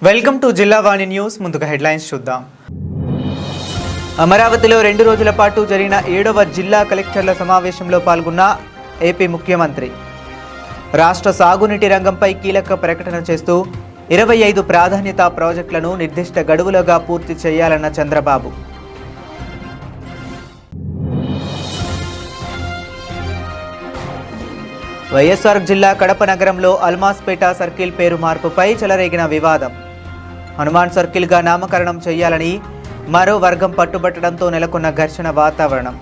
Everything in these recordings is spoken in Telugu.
Welcome to Jillavani news. ముందుగా హెడ్లైన్స్ చూద్దాం. అమరావతిలో 2 రోజుల పాటు జరిగిన 7వ జిల్లా కలెక్టర్ల సమావేశంలో పాల్గొన్న ఏపీ ముఖ్యమంత్రి రాష్ట్ర సాగునీటి రంగంపై కీలక ప్రకటన చేస్తూ 25 ప్రాధాన్యత ప్రాజెక్టులను నిర్దిష్ట గడువులుగా పూర్తి చేయాలన్న చంద్రబాబు. వైఎస్ఆర్ జిల్లా కడప నగరంలో అల్మాస్పేట సర్కిల్ పేరు మార్పుపై చెలరేగిన వివాదం. హనుమాన్ సర్కిల్గా నామకరణం చేయాలని మరో వర్గం పట్టుబట్టడంతో నెలకొన్న ఘర్షణ వాతావరణం.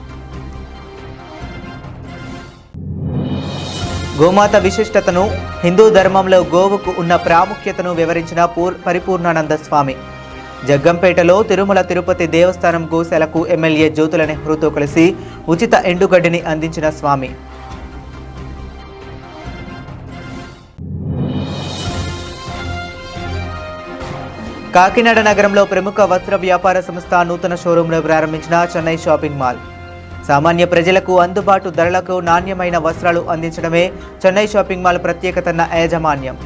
గోమాత విశిష్టతను, హిందూ ధర్మంలో గోవుకు ఉన్న ప్రాముఖ్యతను వివరించిన పరిపూర్ణానంద స్వామి. జగ్గంపేటలో తిరుమల తిరుపతి దేవస్థానం గోశాలకు ఎమ్మెల్యే జ్యోతుల నెహ్రూతో కలిసి ఉచిత ఎండుగడ్డిని అందించిన స్వామి. కాకినాడ నగరంలో ప్రముఖ వస్త్ర వ్యాపార సంస్థ నూతన షోరూంను ప్రారంభించిన చెన్నై షాపింగ్ మాల్. సామాన్య ప్రజలకు అందుబాటు ధరలకు నాణ్యమైన వస్త్రాలు అందించడమే చెన్నై షాపింగ్ మాల్ ప్రత్యేకతన్న యాజమాన్యం.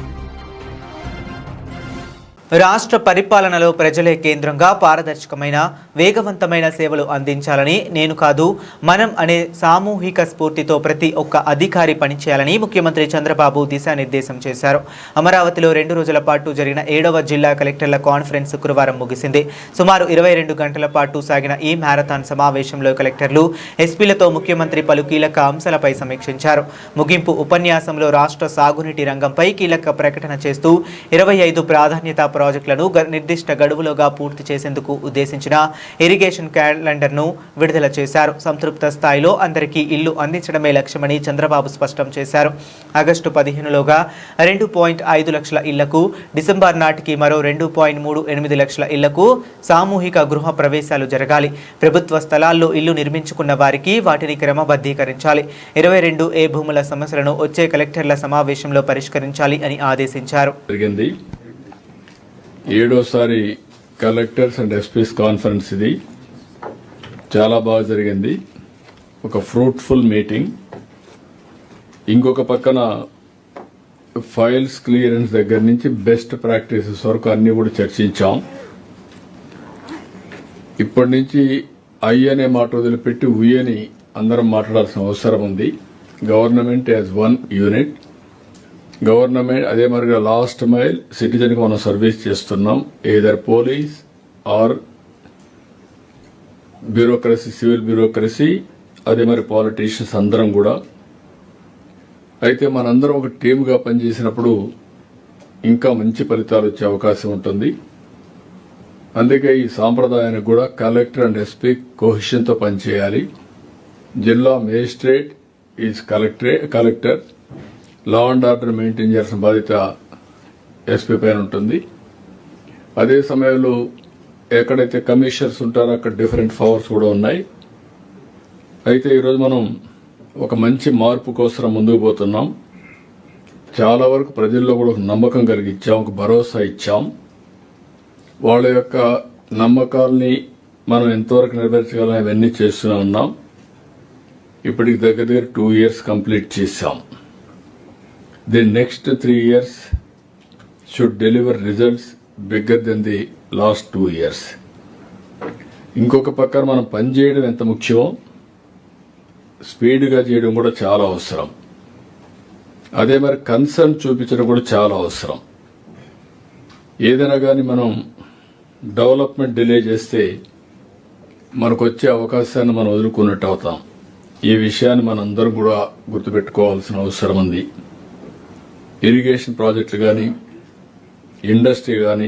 రాష్ట్ర పరిపాలనలో ప్రజలే కేంద్రంగా పారదర్శకమైన వేగవంతమైన సేవలు అందించాలని, నేను కాదు మనం అనే సామూహిక స్ఫూర్తితో ప్రతి ఒక్క అధికారి పనిచేయాలని ముఖ్యమంత్రి చంద్రబాబు దిశానిర్దేశం చేశారు. అమరావతిలో 2 రోజుల పాటు జరిగిన 7వ జిల్లా కలెక్టర్ల కాన్ఫరెన్స్ శుక్రవారం ముగిసింది. సుమారు 22 గంటల పాటు సాగిన ఈ మ్యారథాన్ సమావేశంలో కలెక్టర్లు, ఎస్పీలతో ముఖ్యమంత్రి పలు కీలక అంశాలపై సమీక్షించారు. ముగింపు ఉపన్యాసంలో రాష్ట్ర సాగునీటి రంగంపై కీలక ప్రకటన చేస్తూ 25 ప్రాధాన్యత ప్రాజెక్టులను నిర్దిష్ట గడువులుగా పూర్తి చేసేందుకు ఉద్దేశించిన ఇరిగేషన్ క్యాలెండర్ను విడుదల చేశారు. సంతృప్త స్థాయిలో అందరికీ ఇల్లు అందించడమే లక్ష్యమని చంద్రబాబు స్పష్టం చేశారు. ఆగస్టు 15లోగా 2.5 లక్షల ఇళ్లకు, డిసెంబర్ నాటికి మరో 2.38 లక్షల ఇళ్లకు సామూహిక గృహ ప్రవేశాలు జరగాలి. ప్రభుత్వ స్థలాల్లో ఇల్లు నిర్మించుకున్న వారికి వాటిని క్రమబద్ధీకరించాలి. 22A భూముల సమస్యలను వచ్చే కలెక్టర్ల సమావేశంలో పరిష్కరించాలి అని ఆదేశించారు. 7వసారి కలెక్టర్స్ అండ్ ఎస్పీస్ కాన్ఫరెన్స్ ఇది చాలా బాగా జరిగింది. ఒక ఫ్రూట్ఫుల్ మీటింగ్. ఇంకొక పక్కన ఫైల్స్ క్లియరెన్స్ దగ్గర నుంచి బెస్ట్ ప్రాక్టీసెస్ వరకు అన్ని కూడా చర్చించాం. ఇప్పటి నుంచి ఐ అనే మాట వదిలిపెట్టి ఉయ్ అని అందరం మాట్లాడాల్సిన అవసరం ఉంది. Government as one unit. Government అదే మరిగా లాస్ట్ మైల్ సిటిజన్ కి మనం సర్వీస్ చేస్తున్నాం. Either police or bureaucracy, civil bureaucracy, అదే మరి పాలిటీషియన్స్ అందరం కూడా. అయితే మనందరం ఒక టీమ్గా పనిచేసినప్పుడు ఇంకా మంచి ఫలితాలు వచ్చే అవకాశం ఉంటుంది. అందుకే ఈ సాంప్రదాయానికి కూడా కలెక్టర్ అండ్ ఎస్పీ కోహెషన్తో పనిచేయాలి. జిల్లా magistrate is collector. Law and order maintain చేయాల్సిన బాధ్యత ఎస్పీ పైన ఉంటుంది. అదే సమయంలో ఎక్కడైతే కమిషనర్స్ ఉంటారో అక్కడ డిఫరెంట్ పవర్స్ కూడా ఉన్నాయి. అయితే ఈరోజు మనం ఒక మంచి మార్పు కోసం ముందుకు పోతున్నాం. చాలా వరకు ప్రజల్లో కూడా ఒక నమ్మకం కలిగించాం, ఒక భరోసా ఇచ్చాం. వాళ్ళ యొక్క నమ్మకాల్ని మనం ఎంతవరకు నెరవేర్చగలం ఇవన్నీ చేస్తూనే ఉన్నాం. ఇప్పటికి దగ్గర 2 years కంప్లీట్ చేశాం. The next 3 years should deliver results bigger than the last 2 years. ఇంకొక పక్కన మనం పనిచేయడం ఎంత ముఖ్యమో స్పీడ్గా చేయడం కూడా చాలా అవసరం. అదే మరి కన్సర్న్ చూపించడం కూడా చాలా అవసరం. ఏదైనా కానీ మనం డెవలప్మెంట్ డిలే చేస్తే మనకు వచ్చే అవకాశాన్ని మనం వదులుకున్నట్టు అవుతాం. ఈ విషయాన్ని మనందరం కూడా గుర్తుపెట్టుకోవాల్సిన అవసరం ఉంది. ఇరిగేషన్ ప్రాజెక్టులు కానీ, ఇండస్ట్రీ కానీ,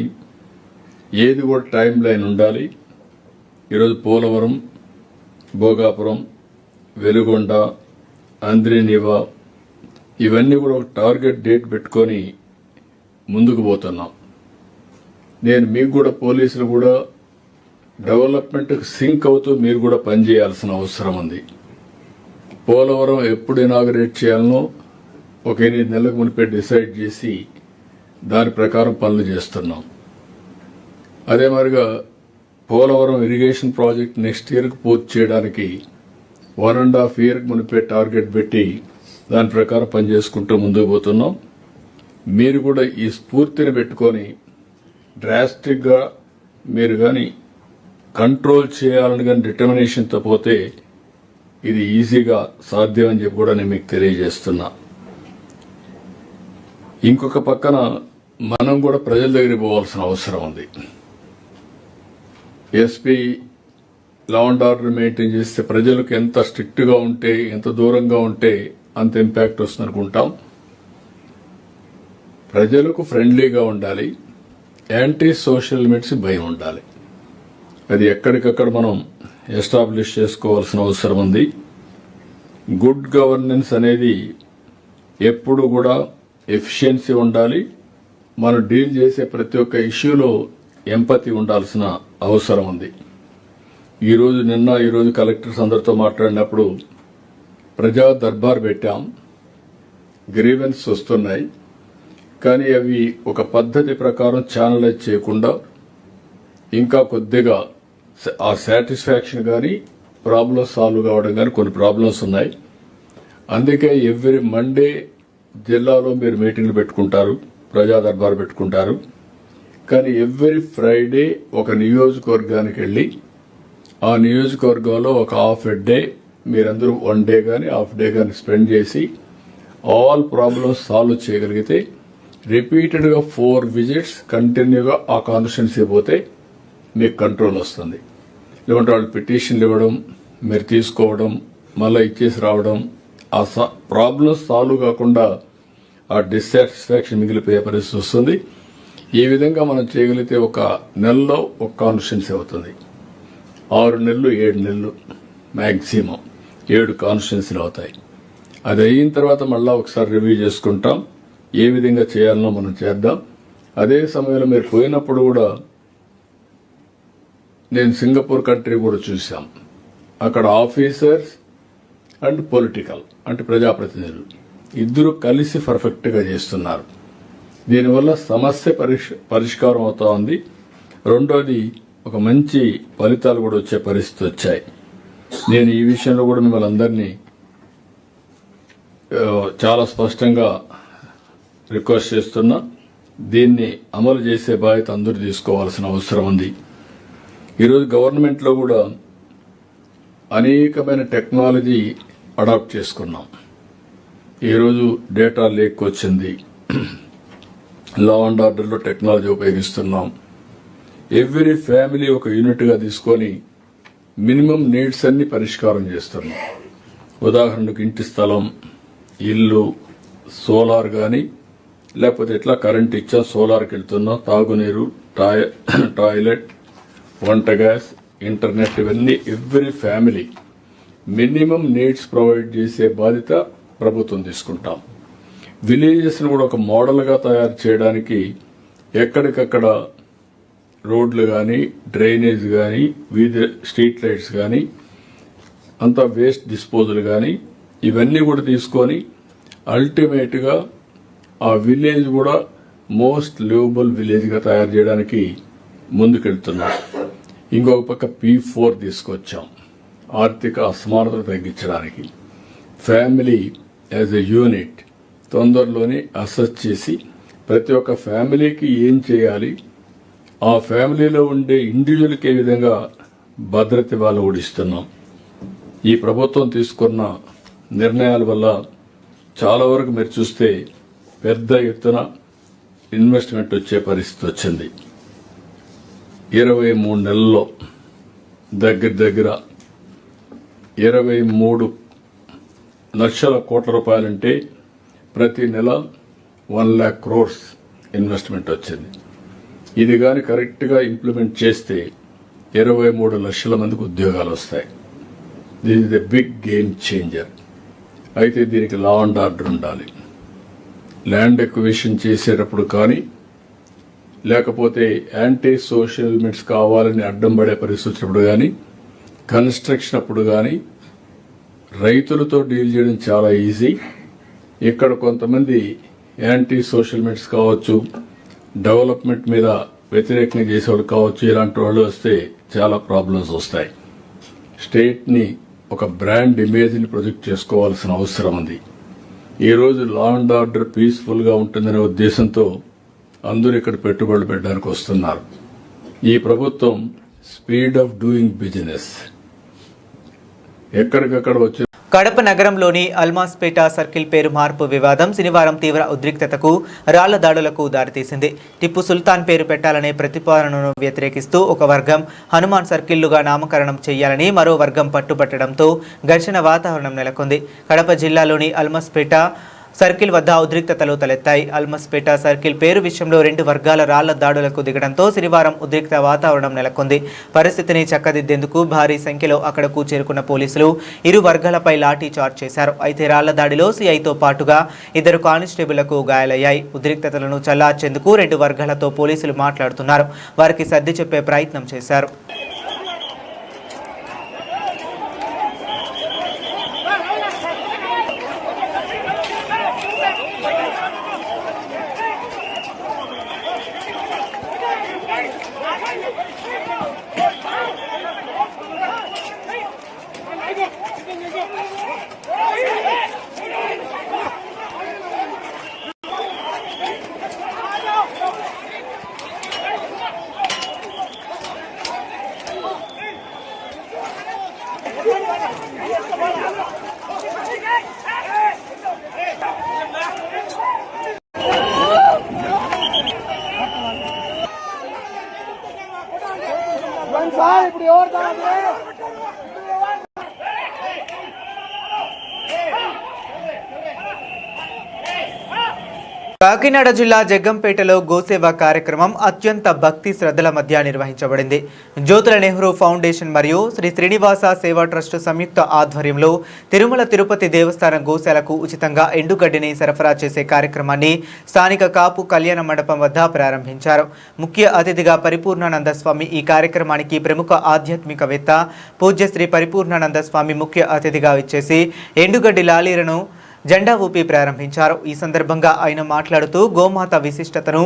ఏది కూడా టైం లైన్ ఉండాలి. ఈరోజు పోలవరం, భోగాపురం, వెలుగొండ, అంద్రినివా ఇవన్నీ కూడా ఒక టార్గెట్ డేట్ పెట్టుకొని ముందుకు పోతున్నాం. నేను మీకు కూడా పోలీసులు కూడా డెవలప్మెంట్ సింక్ అవుతూ మీరు కూడా పనిచేయాల్సిన అవసరం ఉంది. పోలవరం ఎప్పుడు ఇనాగరేట్ చేయాలనో ఒక 8 నెలలకు మునిపే డిసైడ్ చేసి దాని ప్రకారం పనులు చేస్తున్నాం. అదే మరిగా పోలవరం ఇరిగేషన్ ప్రాజెక్ట్ నెక్స్ట్ ఇయర్కి పూర్తి చేయడానికి 1.5 year మునిపే టార్గెట్ పెట్టి దాని ప్రకారం పనిచేసుకుంటూ ముందుకు పోతున్నాం. మీరు కూడా ఈ స్ఫూర్తిని పెట్టుకొని డ్రాస్టిక్గా మీరు కానీ కంట్రోల్ చేయాలని కానీ డిటర్మినేషన్తో పోతే ఇది ఈజీగా సాధ్యం అని చెప్పి కూడా నేను మీకు తెలియజేస్తున్నా. ఇంకొక పక్కన మనం కూడా ప్రజల దగ్గరికి పోవాల్సిన అవసరం ఉంది. SP law and order maintain చేస్తే ప్రజలకు ఎంత స్ట్రిక్ట్గా ఉంటే, ఎంత దూరంగా ఉంటే అంత ఇంపాక్ట్ వస్తుంది అనుకుంటాం. ప్రజలకు ఫ్రెండ్లీగా ఉండాలి, యాంటీ సోషల్ ఎలిమెంట్స్ భయం ఉండాలి. అది ఎక్కడికక్కడ మనం ఎస్టాబ్లిష్ చేసుకోవాల్సిన అవసరం ఉంది. గుడ్ గవర్నెన్స్ అనేది ఎప్పుడు కూడా ఎఫిషియన్సీ ఉండాలి. మనం డీల్ చేసే ప్రతి ఒక్క ఇష్యూలో ఎంపతి ఉండాల్సిన అవసరం ఉంది. ఈరోజు కలెక్టర్స్ అందరితో మాట్లాడినప్పుడు ప్రజా దర్బార్ పెట్టాం, గ్రీవెన్స్ వస్తున్నాయి, కానీ అవి ఒక పద్ధతి ప్రకారం ఛానలైజ్ చేయకుండా ఇంకా కొద్దిగా ఆ సాటిస్ఫాక్షన్ కానీ ప్రాబ్లమ్స్ సాల్వ్ కావడం కానీ కొన్ని ప్రాబ్లమ్స్ ఉన్నాయి. అందుకే ఎవ్రీ మండే జిల్లాలో మీరు మీటింగ్లు పెట్టుకుంటారు, ప్రజా దర్బార్ పెట్టుకుంటారు. కానీ ఎవ్రీ ఫ్రైడే ఒక నియోజకవర్గానికి వెళ్ళి ఆ నియోజకవర్గంలో ఒక హాఫ్ ఎ డే మీరందరూ 1 డే కానీ హాఫ్ డే కానీ స్పెండ్ చేసి ఆల్ ప్రాబ్లమ్స్ సాల్వ్ చేయగలిగితే రిపీటెడ్గా 4 విజిట్స్ కంటిన్యూగా ఆ కాన్స్టిట్యున్సీ పోతే మీకు కంట్రోల్ వస్తుంది. లేకుంటే వాళ్ళు పిటిషన్లు ఇవ్వడం, మీరు తీసుకోవడం, మళ్ళీ ఇచ్చేసి రావడం, ఆ ప్రాబ్లమ్స్ సాల్వ్ కాకుండా ఆ డిస్సాటిస్ఫాక్షన్ మిగిలిపోయే పరిస్థితి వస్తుంది. ఈ విధంగా మనం చేయగలిగితే ఒక నెలలో ఒక కాన్స్టిట్యున్సీ అవుతుంది. 6 నెలలు 7 నెలలు మ్యాక్సిమం 7 కాన్స్టిట్యున్సీలు అవుతాయి. అది అయిన తర్వాత మళ్ళీ ఒకసారి రివ్యూ చేసుకుంటాం, ఏ విధంగా చేయాలనో మనం చేద్దాం. అదే సమయంలో మీరు పోయినప్పుడు కూడా నేను సింగపూర్ కంట్రీ కూడా చూశాం. అక్కడ ఆఫీసర్స్ అండ్ పొలిటికల్ అంటే ప్రజాప్రతినిధులు ఇద్దరు కలిసి పర్ఫెక్ట్గా చేస్తున్నారు. దీనివల్ల సమస్య పరిష్కారం అవుతా ఉంది. రెండోది ఒక మంచి ఫలితాలు కూడా వచ్చే పరిస్థితి వచ్చాయి. నేను ఈ విషయంలో కూడా మిమ్మల్ని అందరినీ చాలా స్పష్టంగా రిక్వెస్ట్ చేస్తున్నా. దీన్ని అమలు చేసే బాధ్యత అందరూ తీసుకోవాల్సిన అవసరం ఉంది. ఈరోజు గవర్నమెంట్లో కూడా అనేకమైన టెక్నాలజీ అడాప్ట్ చేసుకున్నాం. ఈరోజు డేటా లేక్ వచ్చింది, లా అండ్ ఆర్డర్లో టెక్నాలజీ ఉపయోగిస్తున్నాం. ఎవ్రీ ఫ్యామిలీ ఒక యూనిట్గా తీసుకొని మినిమం నీడ్స్ అన్ని పరిష్కారం చేస్తున్నాం. ఉదాహరణకు ఇంటి స్థలం, ఇల్లు, సోలార్ కానీ లేకపోతే ఎట్లా కరెంట్ ఇచ్చా సోలార్కి వెళ్తున్నాం, తాగునీరు, టాయిలెట్, వంట గ్యాస్, ఇంటర్నెట్, ఇవన్నీ every family minimum needs provide చేసే బాధ్యత ప్రభుత్వం తీసుకుంటాం. విలేజెస్ను కూడా ఒక మోడల్గా తయారు చేయడానికి ఎక్కడికక్కడ రోడ్లు కానీ, డ్రైనేజ్ కానీ, వీధి స్ట్రీట్ లైట్స్ కానీ, అంతా వేస్ట్ డిస్పోజల్ కానీ ఇవన్నీ కూడా తీసుకొని అల్టిమేట్గా ఆ విలేజ్ కూడా మోస్ట్ లివబుల్ విలేజ్గా తయారు చేయడానికి ముందుకెళ్తున్నాం. ఇంకొక పక్క P4 తీసుకొచ్చాం, ఆర్థిక అసమానతలు తగ్గించడానికి. ఫ్యామిలీ యాజ్ ఎ యూనిట్ తొందరలోనే అసెస్ చేసి ప్రతి ఒక్క ఫ్యామిలీకి ఏం చేయాలి, ఆ ఫ్యామిలీలో ఉండే ఇండివిజువల్కి ఏ విధంగా భద్రత ఇవ్వాలో ఓడిస్తున్నాం. ఈ ప్రభుత్వం తీసుకున్న నిర్ణయాల వల్ల చాలా వరకు మీరు చూస్తే పెద్ద ఎత్తున ఇన్వెస్ట్మెంట్ వచ్చే పరిస్థితి వచ్చింది. 23 నెలల్లో దగ్గర 23 లక్షల కోట్ల రూపాయలంటే ప్రతి నెల 1 lakh crores ఇన్వెస్ట్మెంట్ వచ్చింది. ఇది కానీ కరెక్ట్గా ఇంప్లిమెంట్ చేస్తే 23 లక్షల మందికి ఉద్యోగాలు వస్తాయి. This is a big game changer. అయితే దీనికి లా అండ్ ఆర్డర్ ఉండాలి. ల్యాండ్ ఎక్విజిషన్ చేసేటప్పుడు కానీ లేకపోతే యాంటీ సోషల్ ఎలిమెంట్స్ కావాలని అడ్డం పడే పరిస్థితి వచ్చినప్పుడు కానీ, కన్స్ట్రక్షన్ అప్పుడు కానీ రైతులతో డీల్ చేయడం చాలా ఈజీ. ఇక్కడ కొంతమంది యాంటీ సోషల్ ఎలిమెంట్స్ కావచ్చు, డెవలప్మెంట్ మీద వ్యతిరేకంగా చేసేవాళ్ళు కావచ్చు, ఇలాంటి వాళ్ళు వస్తే చాలా ప్రాబ్లమ్స్ వస్తాయి. స్టేట్ని ఒక బ్రాండ్ ఇమేజ్ని ప్రొజెక్ట్ చేసుకోవాల్సిన అవసరం ఉంది. ఈరోజు లా అండ్ ఆర్డర్ పీస్ఫుల్గా ఉంటుందనే ఉద్దేశంతో అందరూ ఇక్కడ పెట్టుబడులు పెట్టడానికి వస్తున్నారు. ఈ ప్రభుత్వం స్పీడ్ ఆఫ్ డూయింగ్ బిజినెస్ ఎక్కడికక్కడ వచ్చి కడప నగరంలోని అల్మాస్పేట సర్కిల్ పేరు మార్పు వివాదం శనివారం తీవ్ర ఉద్రిక్తతకు, రాళ్ల దాడులకు దారితీసింది. టిప్పు సుల్తాన్ పేరు పెట్టాలనే ప్రతిపాదనను వ్యతిరేకిస్తూ ఒక వర్గం హనుమాన్ సర్కిల్లుగా నామకరణం చేయాలని మరో వర్గం పట్టుబట్టడంతో ఘర్షణ వాతావరణం నెలకొంది. కడప జిల్లాలోని అల్మాస్పేట సర్కిల్ వద్ద ఉద్రిక్తతలు తలెత్తాయి. అల్మాస్పేట సర్కిల్ పేరు విషయంలో రెండు వర్గాల రాళ్ల దాడులకు దిగడంతో శనివారం ఉద్రిక్త వాతావరణం నెలకొంది. పరిస్థితిని చక్కదిద్దేందుకు భారీ సంఖ్యలో అక్కడకు చేరుకున్న పోలీసులు ఇరు వర్గాలపై లాఠీ చార్జ్ చేశారు. అయితే రాళ్ల దాడిలో సిఐతో పాటుగా 2 కానిస్టేబుళ్లకు గాయాలయ్యాయి. ఉద్రిక్తతలను చల్లార్చేందుకు రెండు వర్గాలతో పోలీసులు మాట్లాడుతున్నారు. వారికి సర్ది చెప్పే ప్రయత్నం చేశారు. కాకినాడ జిల్లా జగ్గంపేటలో గోసేవ కార్యక్రమం అత్యంత భక్తి శ్రద్ధల మధ్య నిర్వహించబడింది. జ్యోతుల నెహ్రూ ఫౌండేషన్ మరియు శ్రీ శ్రీనివాస సేవా ట్రస్ట్ సంయుక్త ఆధ్వర్యంలో తిరుమల తిరుపతి దేవస్థానం గోశాలకు ఉచితంగా ఎండుగడ్డిని సరఫరా చేసే కార్యక్రమాన్ని స్థానిక కాపు కళ్యాణ మండపం వద్ద ప్రారంభించారు. ముఖ్య అతిథిగా పరిపూర్ణానంద స్వామి ఈ కార్యక్రమానికి ప్రముఖ ఆధ్యాత్మికవేత్త పూజ్య శ్రీ పరిపూర్ణానంద స్వామి ముఖ్య అతిథిగా ఇచ్చేసి ఎండుగడ్డి లాలీలను జెండా ఊపి ప్రారంభించారు. ఈ సందర్భంగా ఆయన మాట్లాడుతూ గోమాత విశిష్టతను,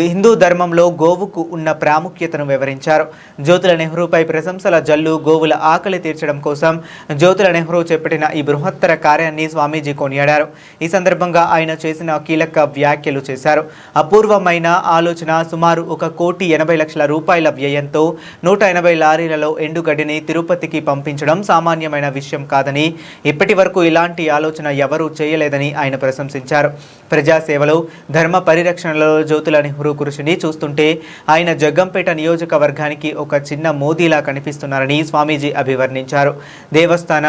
హిందూ ధర్మంలో గోవుకు ఉన్న ప్రాముఖ్యతను వివరించారు. జ్యోతుల నెహ్రూపై ప్రశంసల జల్లు. గోవుల ఆకలి తీర్చడం కోసం జ్యోతుల నెహ్రూ చేపట్టిన ఈ బృహత్తర కార్యాన్ని స్వామీజీ కొనియాడారు. ఈ సందర్భంగా ఆయన చేసిన కీలక వ్యాఖ్యలు చేశారు. అపూర్వమైన ఆలోచన. సుమారు 1,80,00,000 రూపాయల వ్యయంతో 180 లారీలలో ఎండుగడ్డిని తిరుపతికి పంపించడం సామాన్యమైన విషయం కాదని, ఇప్పటి వరకు ఇలాంటి ఆలోచన ఎవరూ చేయలేదని ఆయన ప్రశంసించారు. ప్రజాసేవలో, ధర్మ పరిరక్షణలో జ్యోతుల నెహ్రూ కృషిని చూస్తుంటే ఆయన జగ్గంపేట నియోజకవర్గానికి ఒక చిన్న మోదీలా కనిపిస్తున్నారని స్వామీజీ అభివర్ణించారు. దేవస్థాన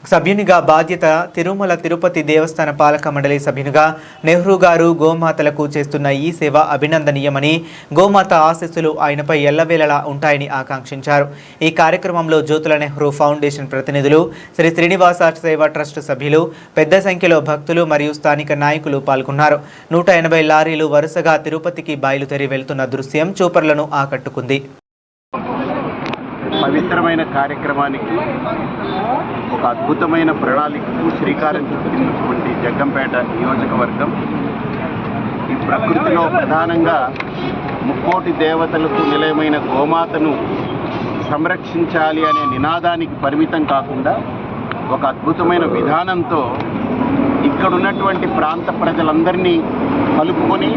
సభ్యునిగా బాధ్యత. తిరుమల తిరుపతి దేవస్థాన పాలక మండలి సభ్యునిగా నెహ్రూ గారు గోమాతలకు చేస్తున్న ఈ సేవ అభినందనీయమని, గోమాత ఆశీస్సులు ఆయనపై ఎల్లవేళలా ఉంటాయని ఆకాంక్షించారు. ఈ కార్యక్రమంలో జ్యోతుల నెహ్రూ ఫౌండేషన్ ప్రతినిధులు, శ్రీ శ్రీనివాస సేవా ట్రస్ట్ సభ్యులు, పెద్ద సంఖ్యలో భక్తులు మరియు స్థానిక నాయకులు పాల్గొన్నారు. 180 లారీలు వరుసగా తిరుపతికి బయలుదేరి వెళ్తున్న దృశ్యం చూపర్లను ఆకట్టుకుంది. పవిత్రమైన కార్యక్రమానికి, ఒక అద్భుతమైన ప్రణాళికకు శ్రీకారం చుట్టినటువంటి జగ్గంపేట నియోజకవర్గం ఈ ప్రకృతిలో ప్రధానంగా ముక్కోటి దేవతలకు నిలయమైన గోమాతను సంరక్షించాలి అనే నినాదానికి పరిమితం కాకుండా ఒక అద్భుతమైన విధానంతో ఇక్కడున్నటువంటి ప్రాంత ప్రజలందరినీ కలుపుకొని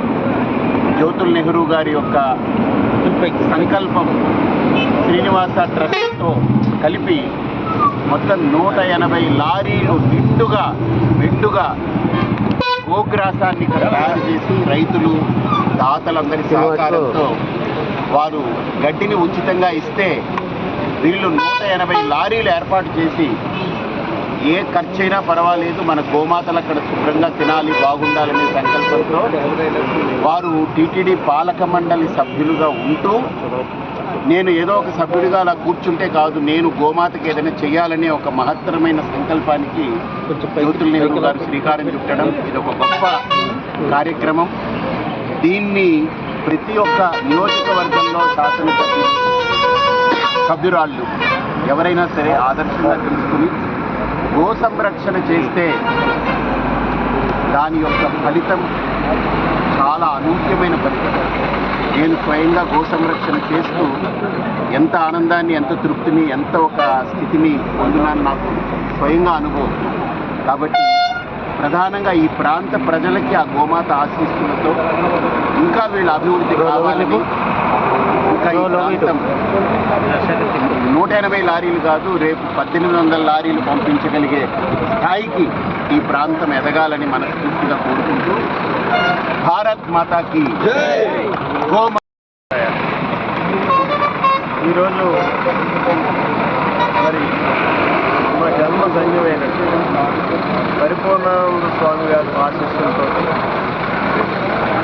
జ్యోతుల నెహ్రూ గారి యొక్క సంకల్పం శ్రీనివాస ట్రస్ట్తో కలిపి మొత్తం 180 లారీలు నిండుగా గోగ్రాసాన్ని ఇక్కడ తయారు చేసి రైతులు, దాతలందరి సహకారంతో వారు గడ్డిని ఉచితంగా ఇస్తే వీళ్ళు 180 లారీలు ఏర్పాటు చేసి ఏ ఖర్చైనా పర్వాలేదు, మన గోమాతలు అక్కడ శుభ్రంగా తినాలి, బాగుండాలనే సంకల్పంతో వారు టీటీడీ పాలక మండలి సభ్యులుగా ఉంటూ, నేను ఏదో ఒక సభ్యుడిగా అలా కూర్చుంటే కాదు, నేను గోమాతకి ఏదైనా చేయాలనే ఒక మహత్తరమైన సంకల్పానికి జ్యోతుల నెహ్రూ గారు శ్రీకారం చుట్టడం ఇది ఒక గొప్ప కార్యక్రమం. దీన్ని ప్రతి ఒక్క నియోజకవర్గంలో శాసనసభ్యులు, సభ్యురాళ్ళు ఎవరైనా సరే ఆదర్శంగా తెలుసుకుని గో సంరక్షణ చేస్తే దాని యొక్క ఫలితం చాలా అనూహ్యమైన ఫలితం. నేను స్వయంగా గో సంరక్షణ చేస్తూ ఎంత ఆనందాన్ని, ఎంత తృప్తిని, ఎంత ఒక స్థితిని పొందినాను నాకు స్వయంగా అనుభవం. కాబట్టి ప్రధానంగా ఈ ప్రాంత ప్రజలకి ఆ గోమాత ఆశీస్సులతో ఇంకా వీళ్ళ అభివృద్ధి కావాలని, ఇంకా ఈ ప్రాంతం 180 లారీలు కాదు, రేపు 1800 లారీలు పంపించగలిగే స్థాయికి ఈ ప్రాంతం ఎదగాలని మనస్ఫూర్తిగా కోరుకుంటూ భారత్ మాతాకి గోమాత. ఈరోజు మరి మా జన్మ ధన్యమైనట్టు పరిపూర్ణానంద స్వామి గారి ఆశీస్సులతో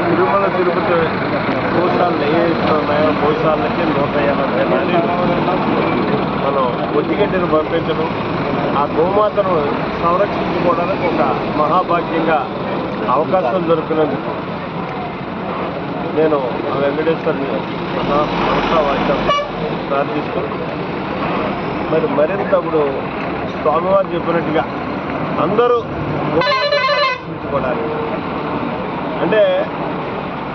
తిరుమల తిరుపతి గోశాలను ఏ ఉన్నాయో గోశాలకి 180 లారీలు మనం ఒట్టిగడ్డిని పంపించడం, ఆ గోమాతను సంరక్షించుకోవడానికి ఒక మహాభాగ్యంగా అవకాశం దొరికినందుకు నేను ఆ వెంకటేశ్వరుని మనసా వాయిద్యం ప్రార్థిస్తూ మరి మరింత ఇప్పుడు స్వామివారు చెప్పినట్టుగా అందరూ గోమాతను అంటే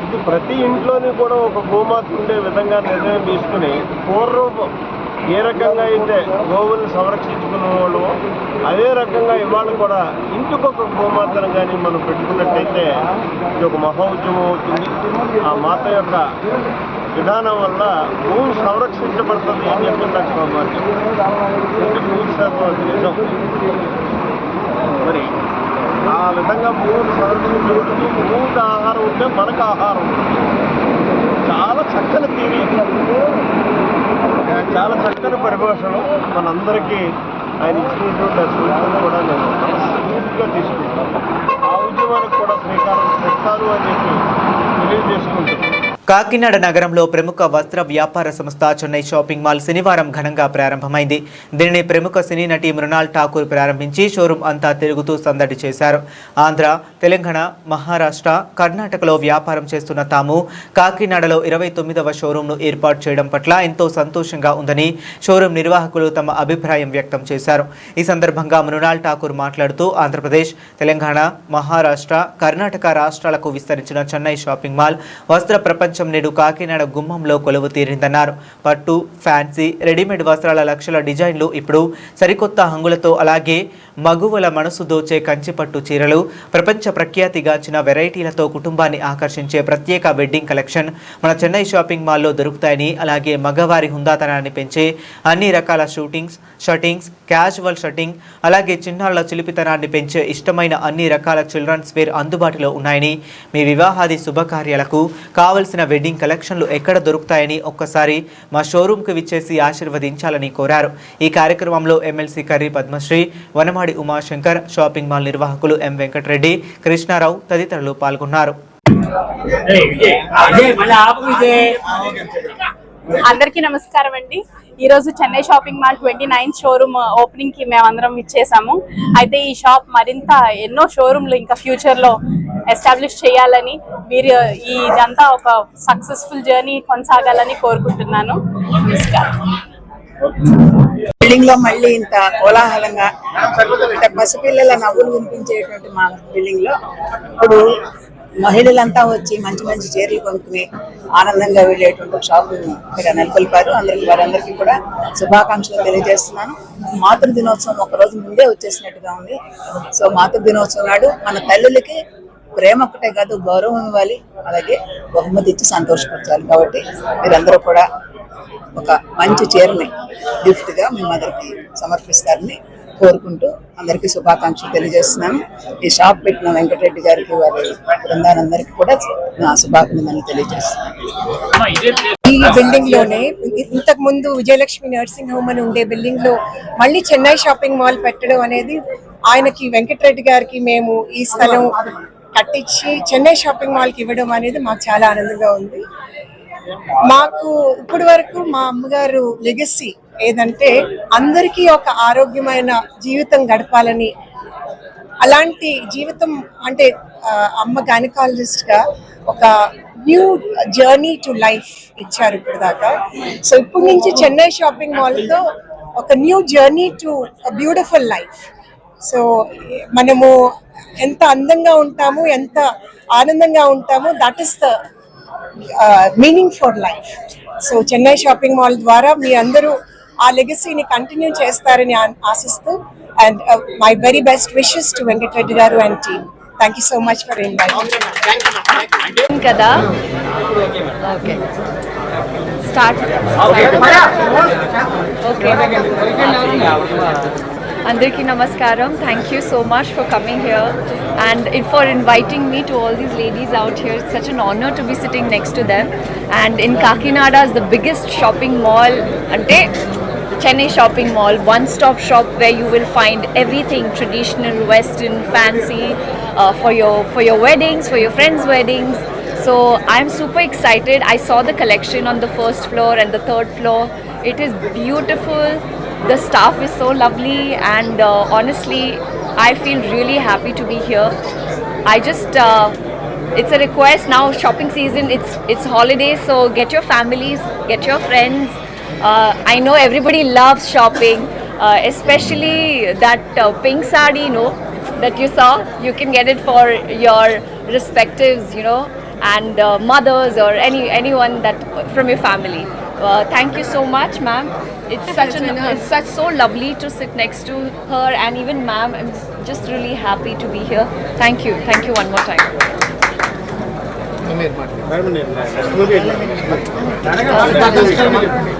ఇది ప్రతి ఇంట్లోని కూడా ఒక గోమాత ఉండే విధంగా నిర్ణయం తీసుకుని పూర్వం ఏ రకంగా అయితే గోవుల్ని సంరక్షించుకునే వాళ్ళు అదే రకంగా ఇవాళ కూడా ఇంటికొక గోమాతను కానీ మనం పెట్టుకున్నట్టయితే ఇది ఒక మహా ఉద్యమం అవుతుంది. ఆ మాత యొక్క విధానం వల్ల భూమి సంరక్షించబడుతుంది అని చెప్పి నాకు సమాచారం 100% నిజం. మరి ఆ విధంగా భూమిని సంరక్షించబడుతుంది. భూమికి ఆహారం ఉంటే మనకు ఆహారం ఉంటుంది. చాలా చక్కని తీరి, చాలా చక్కని పరిభాషలో మనందరికీ ఆయన ఇచ్చినటువంటి సూచనలు కూడా నేను మనస్ఫూర్తిగా తీసుకుంటాను. ఆ ఉద్యమానికి కూడా శ్రీకారం చుట్టాలు అని చెప్పి తెలియజేసుకుంటున్నాను. కాకినాడ నగరంలో ప్రముఖ వస్త్ర వ్యాపార సంస్థ చెన్నై షాపింగ్ మాల్ శనివారం ఘనంగా ప్రారంభమైంది. దీనిని ప్రముఖ సినీ నటి మృణాల్ ఠాకూర్ ప్రారంభించి షోరూం అంతా తిరుగుతూ సందడి చేశారు. ఆంధ్ర, తెలంగాణ, మహారాష్ట్ర, కర్ణాటకలో వ్యాపారం చేస్తున్న తాము కాకినాడలో 29వ షోరూంను ఏర్పాటు చేయడం పట్ల ఎంతో సంతోషంగా ఉందని షోరూం నిర్వాహకులు తమ అభిప్రాయం వ్యక్తం చేశారు. ఈ సందర్భంగా మృణాల్ ఠాకూర్ మాట్లాడుతూ ఆంధ్రప్రదేశ్, తెలంగాణ, మహారాష్ట్ర, కర్ణాటక రాష్ట్రాలకు విస్తరించిన చెన్నై షాపింగ్ మాల్ వస్త్ర ప్రపంచం నేడు కాకినాడ గుమ్మంలో కొలువు తీరిందన్నారు. పట్టు, ఫ్యాన్సీ, రెడీమేడ్ వస్త్రాల లక్షల డిజైన్లు ఇప్పుడు సరికొత్త హంగులతో, అలాగే మగువల మనసు దోచే కంచిపట్టు చీరలు, ప్రపంచ ప్రఖ్యాతిగాంచిన వెరైటీలతో కుటుంబాన్ని ఆకర్షించే ప్రత్యేక వెడ్డింగ్ కలెక్షన్ మన చెన్నై షాపింగ్ మాల్లో దొరుకుతాయని, అలాగే మగవారి హుందాతనాన్ని పెంచే అన్ని రకాల షర్టింగ్స్, క్యాజువల్ షర్టింగ్, అలాగే చిన్నారుల చిలిపితనాన్ని పెంచే ఇష్టమైన అన్ని రకాల చిల్డ్రన్స్ వేర్ అందుబాటులో ఉన్నాయని, మీ వివాహాది శుభకార్యాలకు కావలసిన వెడ్డింగ్ కలెక్షన్లు ఎక్కడ దొరుకుతాయని ఒక్కసారి మా షోరూంకు విచ్చేసి ఆశీర్వదించాలని కోరారు. ఈ కార్యక్రమంలో MLC Karri Padmasri, Vanamadi Umashankar, shopping mall నిర్వాహకులు ఎం వెంకటరెడ్డి, కృష్ణారావు తదితరులు పాల్గొన్నారు. అందరికీ నమస్కారం అండి. ఈ రోజు Chennai shopping mall 29th showroom opening కి మేమందరం ఇచ్చేసాము. అయితే ఈ షాప్ మరింత ఎన్నో షోరూమ్లు ఇంకా ఫ్యూచర్ లో ఎస్టాబ్లిష్ చేయాలని, మీరు ఇదంతా ఒక సక్సెస్ఫుల్ జర్నీ కొనసాగాలని కోరుకుంటున్నాను. నమస్కారం. బిల్డింగ్ లో మళ్ళీ ఇంత కోలాహలంగా అంటే పసిపిల్లల నవ్వులు వినిపించేటువంటి మా బిల్డింగ్ లో ఇప్పుడు మహిళలంతా వచ్చి మంచి మంచి చీరలు కొనుక్కుని ఆనందంగా వెళ్ళేటువంటి షాపు ఇక్కడ నెలకొల్పారు. వారందరికీ కూడా శుభాకాంక్షలు తెలియజేస్తున్నాను. మాతృ దినోత్సవం ఒక రోజు ముందే వచ్చేసినట్టుగా ఉంది. సో మాతృ దినోత్సవం నాడు మన తల్లులకి ప్రేమ ఒకటే కాదు, గౌరవం ఇవ్వాలి, అలాగే బహుమతి ఇచ్చి సంతోషపరచాలి. కాబట్టి మీరందరూ కూడా ఒక మంచి చీరని గిఫ్ట్ గా మీ మదర్కి సమర్పిస్తారని కోరుకుంటూ అందరికీ శుభాకాంక్షలు తెలియజేస్తున్నాను. ఈ షాప్ పెట్టిన వెంకటరెడ్డి గారికి, వారి బృందానందరికీ కూడా నా శుభాకాంక్షలు తెలియజేస్తున్నాను. ఈ బిల్డింగ్ లోనే ఇంతకు ముందు విజయలక్ష్మి నర్సింగ్ హోమ్ అని ఉండే బిల్డింగ్ లో మళ్ళీ చెన్నై షాపింగ్ మాల్ పెట్టడం అనేది, ఆయనకి వెంకటరెడ్డి గారికి మేము ఈ స్థలం కట్టించి చెన్నై షాపింగ్ మాల్ కి ఇవ్వడం అనేది మాకు చాలా ఆనందంగా ఉంది. మాకు ఇప్పటి వరకు మా అమ్మగారు లెగసీ ఏదంటే అందరికీ ఒక ఆరోగ్యమైన జీవితం గడపాలని, అలాంటి జీవితం అంటే అమ్మ గైనకాలజిస్ట్ గా ఒక న్యూ జర్నీ టు లైఫ్ ఇచ్చారు ఇప్పుడు దాకా. సో ఇప్పటి నుంచి చెన్నై షాపింగ్ మాల్ తో ఒక new journey to beautiful life. So మనము ఎంత అందంగా ఉంటాము, ఎంత ఆనందంగా ఉంటాము, that is the meaning for life. So Chennai shopping mall ద్వారా మీ అందరూ ఆ లెగసీని కంటిన్యూ చేస్తారని ఆశిస్తూ And my very best wishes to Venkat Reddy Garu and team. Thank you so much for inviting me. కదా ఓకే స్టార్ట్ ఓకే అందరికీ నమస్కారం. Thank you so much for coming here and for inviting me to all these ladies out here. It's such an honour to be sitting next to them. And in Kakinada is the biggest shopping mall అంటే Chennai shopping mall, one-stop shop where you will find everything traditional, western, fancy for your weddings, for your friends' weddings. So I'm super excited. I saw the collection on the first floor and the third floor. It is beautiful. The staff is so lovely, and honestly, I feel really happy to be here. I just it's a request now. Shopping season. It's holidays, so get your families, get your friends. I know everybody loves shopping, especially that pink sari, that you saw. You can get it for your respectives, and mothers or anyone that from your family. Thank you so much, ma'am. It's so lovely to sit next to her, and even ma'am, I'm just really happy to be here. Thank you one more time.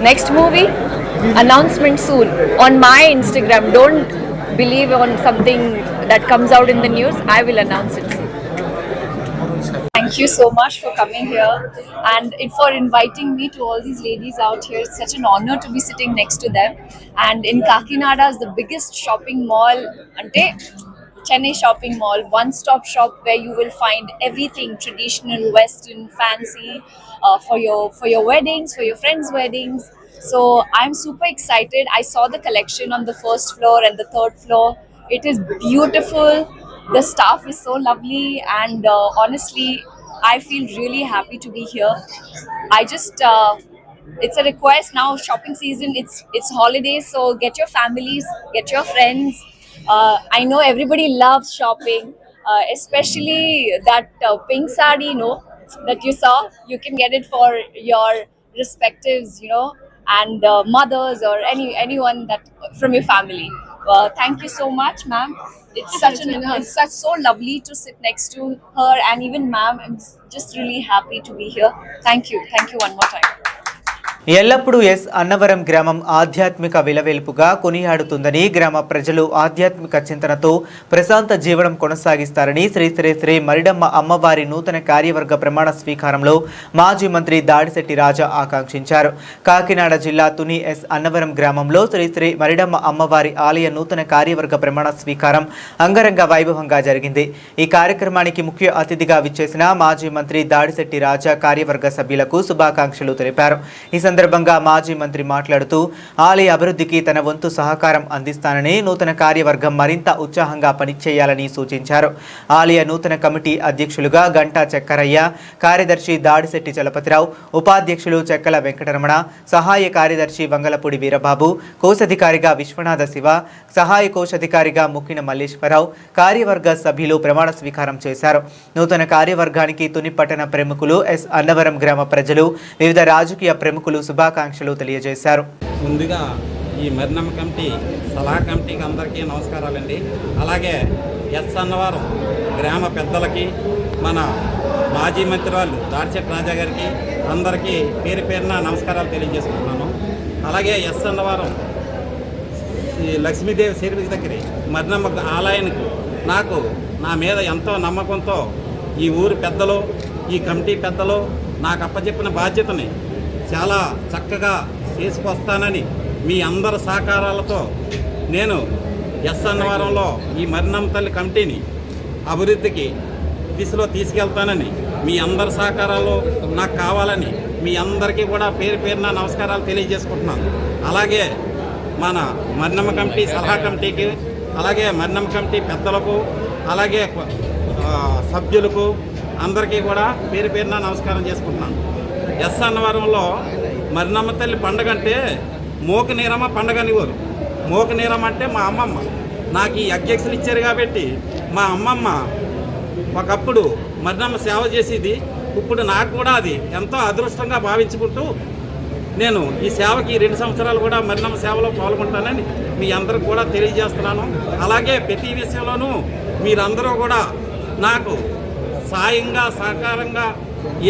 Next movie announcement soon on my Instagram. Don't believe on something that comes out in the news. I will announce it soon. Thank you so much for coming here and for inviting me to all these ladies out here. It's such an honor to be sitting next to them. And in Kakinada is the biggest shopping mall, ante Chennai shopping mall, one-stop shop where you will find everything traditional, western, fancy for your weddings, for your friends' weddings. So I'm super excited. I saw the collection on the first floor and the third floor. It is beautiful. The staff is so lovely, and honestly, I feel really happy to be here. I just it's a request now. Shopping season. It's holidays, so get your families, get your friends. I know everybody loves shopping, especially that pink sari, that you saw. You can get it for your respectives, and mothers or anyone that from your family. Thank you so much, ma'am. It's so lovely to sit next to her, and even ma'am, I'm just really happy to be here. Thank you one more time. ఎల్లప్పుడూ ఎస్ అన్నవరం గ్రామం ఆధ్యాత్మిక విలవేల్పుగా కొనియాడుతుందని గ్రామ ప్రజలు ఆధ్యాత్మిక చింతనతో ప్రశాంత జీవనం కొనసాగిస్తారని శ్రీ శ్రీ శ్రీ మరిడమ్మ అమ్మవారి నూతన కార్యవర్గ ప్రమాణ స్వీకారంలో మాజీ మంత్రి దాడిశెట్టి రాజా ఆకాంక్షించారు. కాకినాడ జిల్లా తుని ఎస్ అన్నవరం గ్రామంలో శ్రీ శ్రీ మరిడమ్మ అమ్మవారి ఆలయ నూతన కార్యవర్గ ప్రమాణ స్వీకారం అంగరంగ వైభవంగా జరిగింది. ఈ కార్యక్రమానికి ముఖ్య అతిథిగా విచ్చేసిన మాజీ మంత్రి దాడిశెట్టి రాజా కార్యవర్గ సభ్యులకు శుభాకాంక్షలు తెలిపారు. ఈ సందర్భంగా మాజీ మంత్రి మాట్లాడుతూ ఆలయ అభివృద్ధికి తన వంతు సహకారం అందిస్తానని, నూతన కార్యవర్గం మరింత ఉత్సాహంగా పనిచేయాలని సూచించారు. ఆలయ నూతన కమిటీ అధ్యక్షులుగా గంటా చక్కరయ్య, కార్యదర్శి దాడిశెట్టి చలపతిరావు, ఉపాధ్యక్షులు చెక్కల వెంకటరమణ, సహాయ కార్యదర్శి వంగలపూడి వీరబాబు, కోశాధికారిగా విశ్వనాథ శివ, సహాయ కోశాధికారిగా ముక్కిన మల్లేశ్వరరావు, కార్యవర్గ సభ్యులు ప్రమాణ స్వీకారం చేశారు. నూతన కార్యవర్గానికి తుని పట్టణ ప్రముఖులు, ఎస్ అన్నవరం గ్రామ ప్రజలు, వివిధ రాజకీయ ప్రముఖులు శుభాకాంక్షలు తెలియజేశారు. ముందుగా ఈ మరినమ్మ కమిటీ సలహా కమిటీకి అందరికీ నమస్కారాలండి. అలాగే ఎస్ అన్నవరం గ్రామ పెద్దలకి, మన మాజీ మంత్రి వాళ్ళు దాడిశెట్టి రాజా గారికి అందరికీ పేరు పేరున నమస్కారాలు తెలియజేసుకుంటున్నాను. అలాగే ఎస్ అన్నవరం ఈ లక్ష్మీదేవి సర్వీస్ దగ్గర మరినమ్మ ఆలయానికి నా మీద ఎంతో నమ్మకంతో ఈ ఊరు పెద్దలు, ఈ కమిటీ పెద్దలు నాకు అప్పచెప్పిన బాధ్యతని చాలా చక్కగా చేసుకొస్తానని మీ అందరి సహకారాలతో నేను ఎస్ అన్నవరంలో ఈ మరినమ్మ తల్లి కమిటీని అభివృద్ధికి దిశలో తీసుకెళ్తానని మీ అందరి సహకారాలు నాకు కావాలని మీ అందరికీ కూడా పేరు పేరున నమస్కారాలు తెలియజేసుకుంటున్నాను. అలాగే మన మరినమ్మ కమిటీ సలహా కమిటీకి, అలాగే మరినమ్మ కమిటీ పెద్దలకు, అలాగే సభ్యులకు అందరికీ కూడా పేరు పేరున నమస్కారం చేసుకుంటున్నాను. ఎస్ అన్నవరంలో మరినమ్మ తల్లి పండగ అంటే మోక నీరమ్మ పండగ అనేవారు. మోక నీరమ్మ అంటే మా అమ్మమ్మ. నాకు ఈ అధ్యక్షులు ఇచ్చారు కాబట్టి మా అమ్మమ్మ ఒకప్పుడు మరినమ్మ సేవ చేసేది. ఇప్పుడు నాకు కూడా అది ఎంతో అదృష్టంగా భావించుకుంటూ నేను ఈ సేవకి 2 సంవత్సరాలు కూడా మరినమ్మ సేవలో పాల్గొంటానని మీ అందరికి కూడా తెలియజేస్తున్నాను. అలాగే ప్రతి విషయంలోనూ మీరందరూ కూడా నాకు సాయంగా సహకారంగా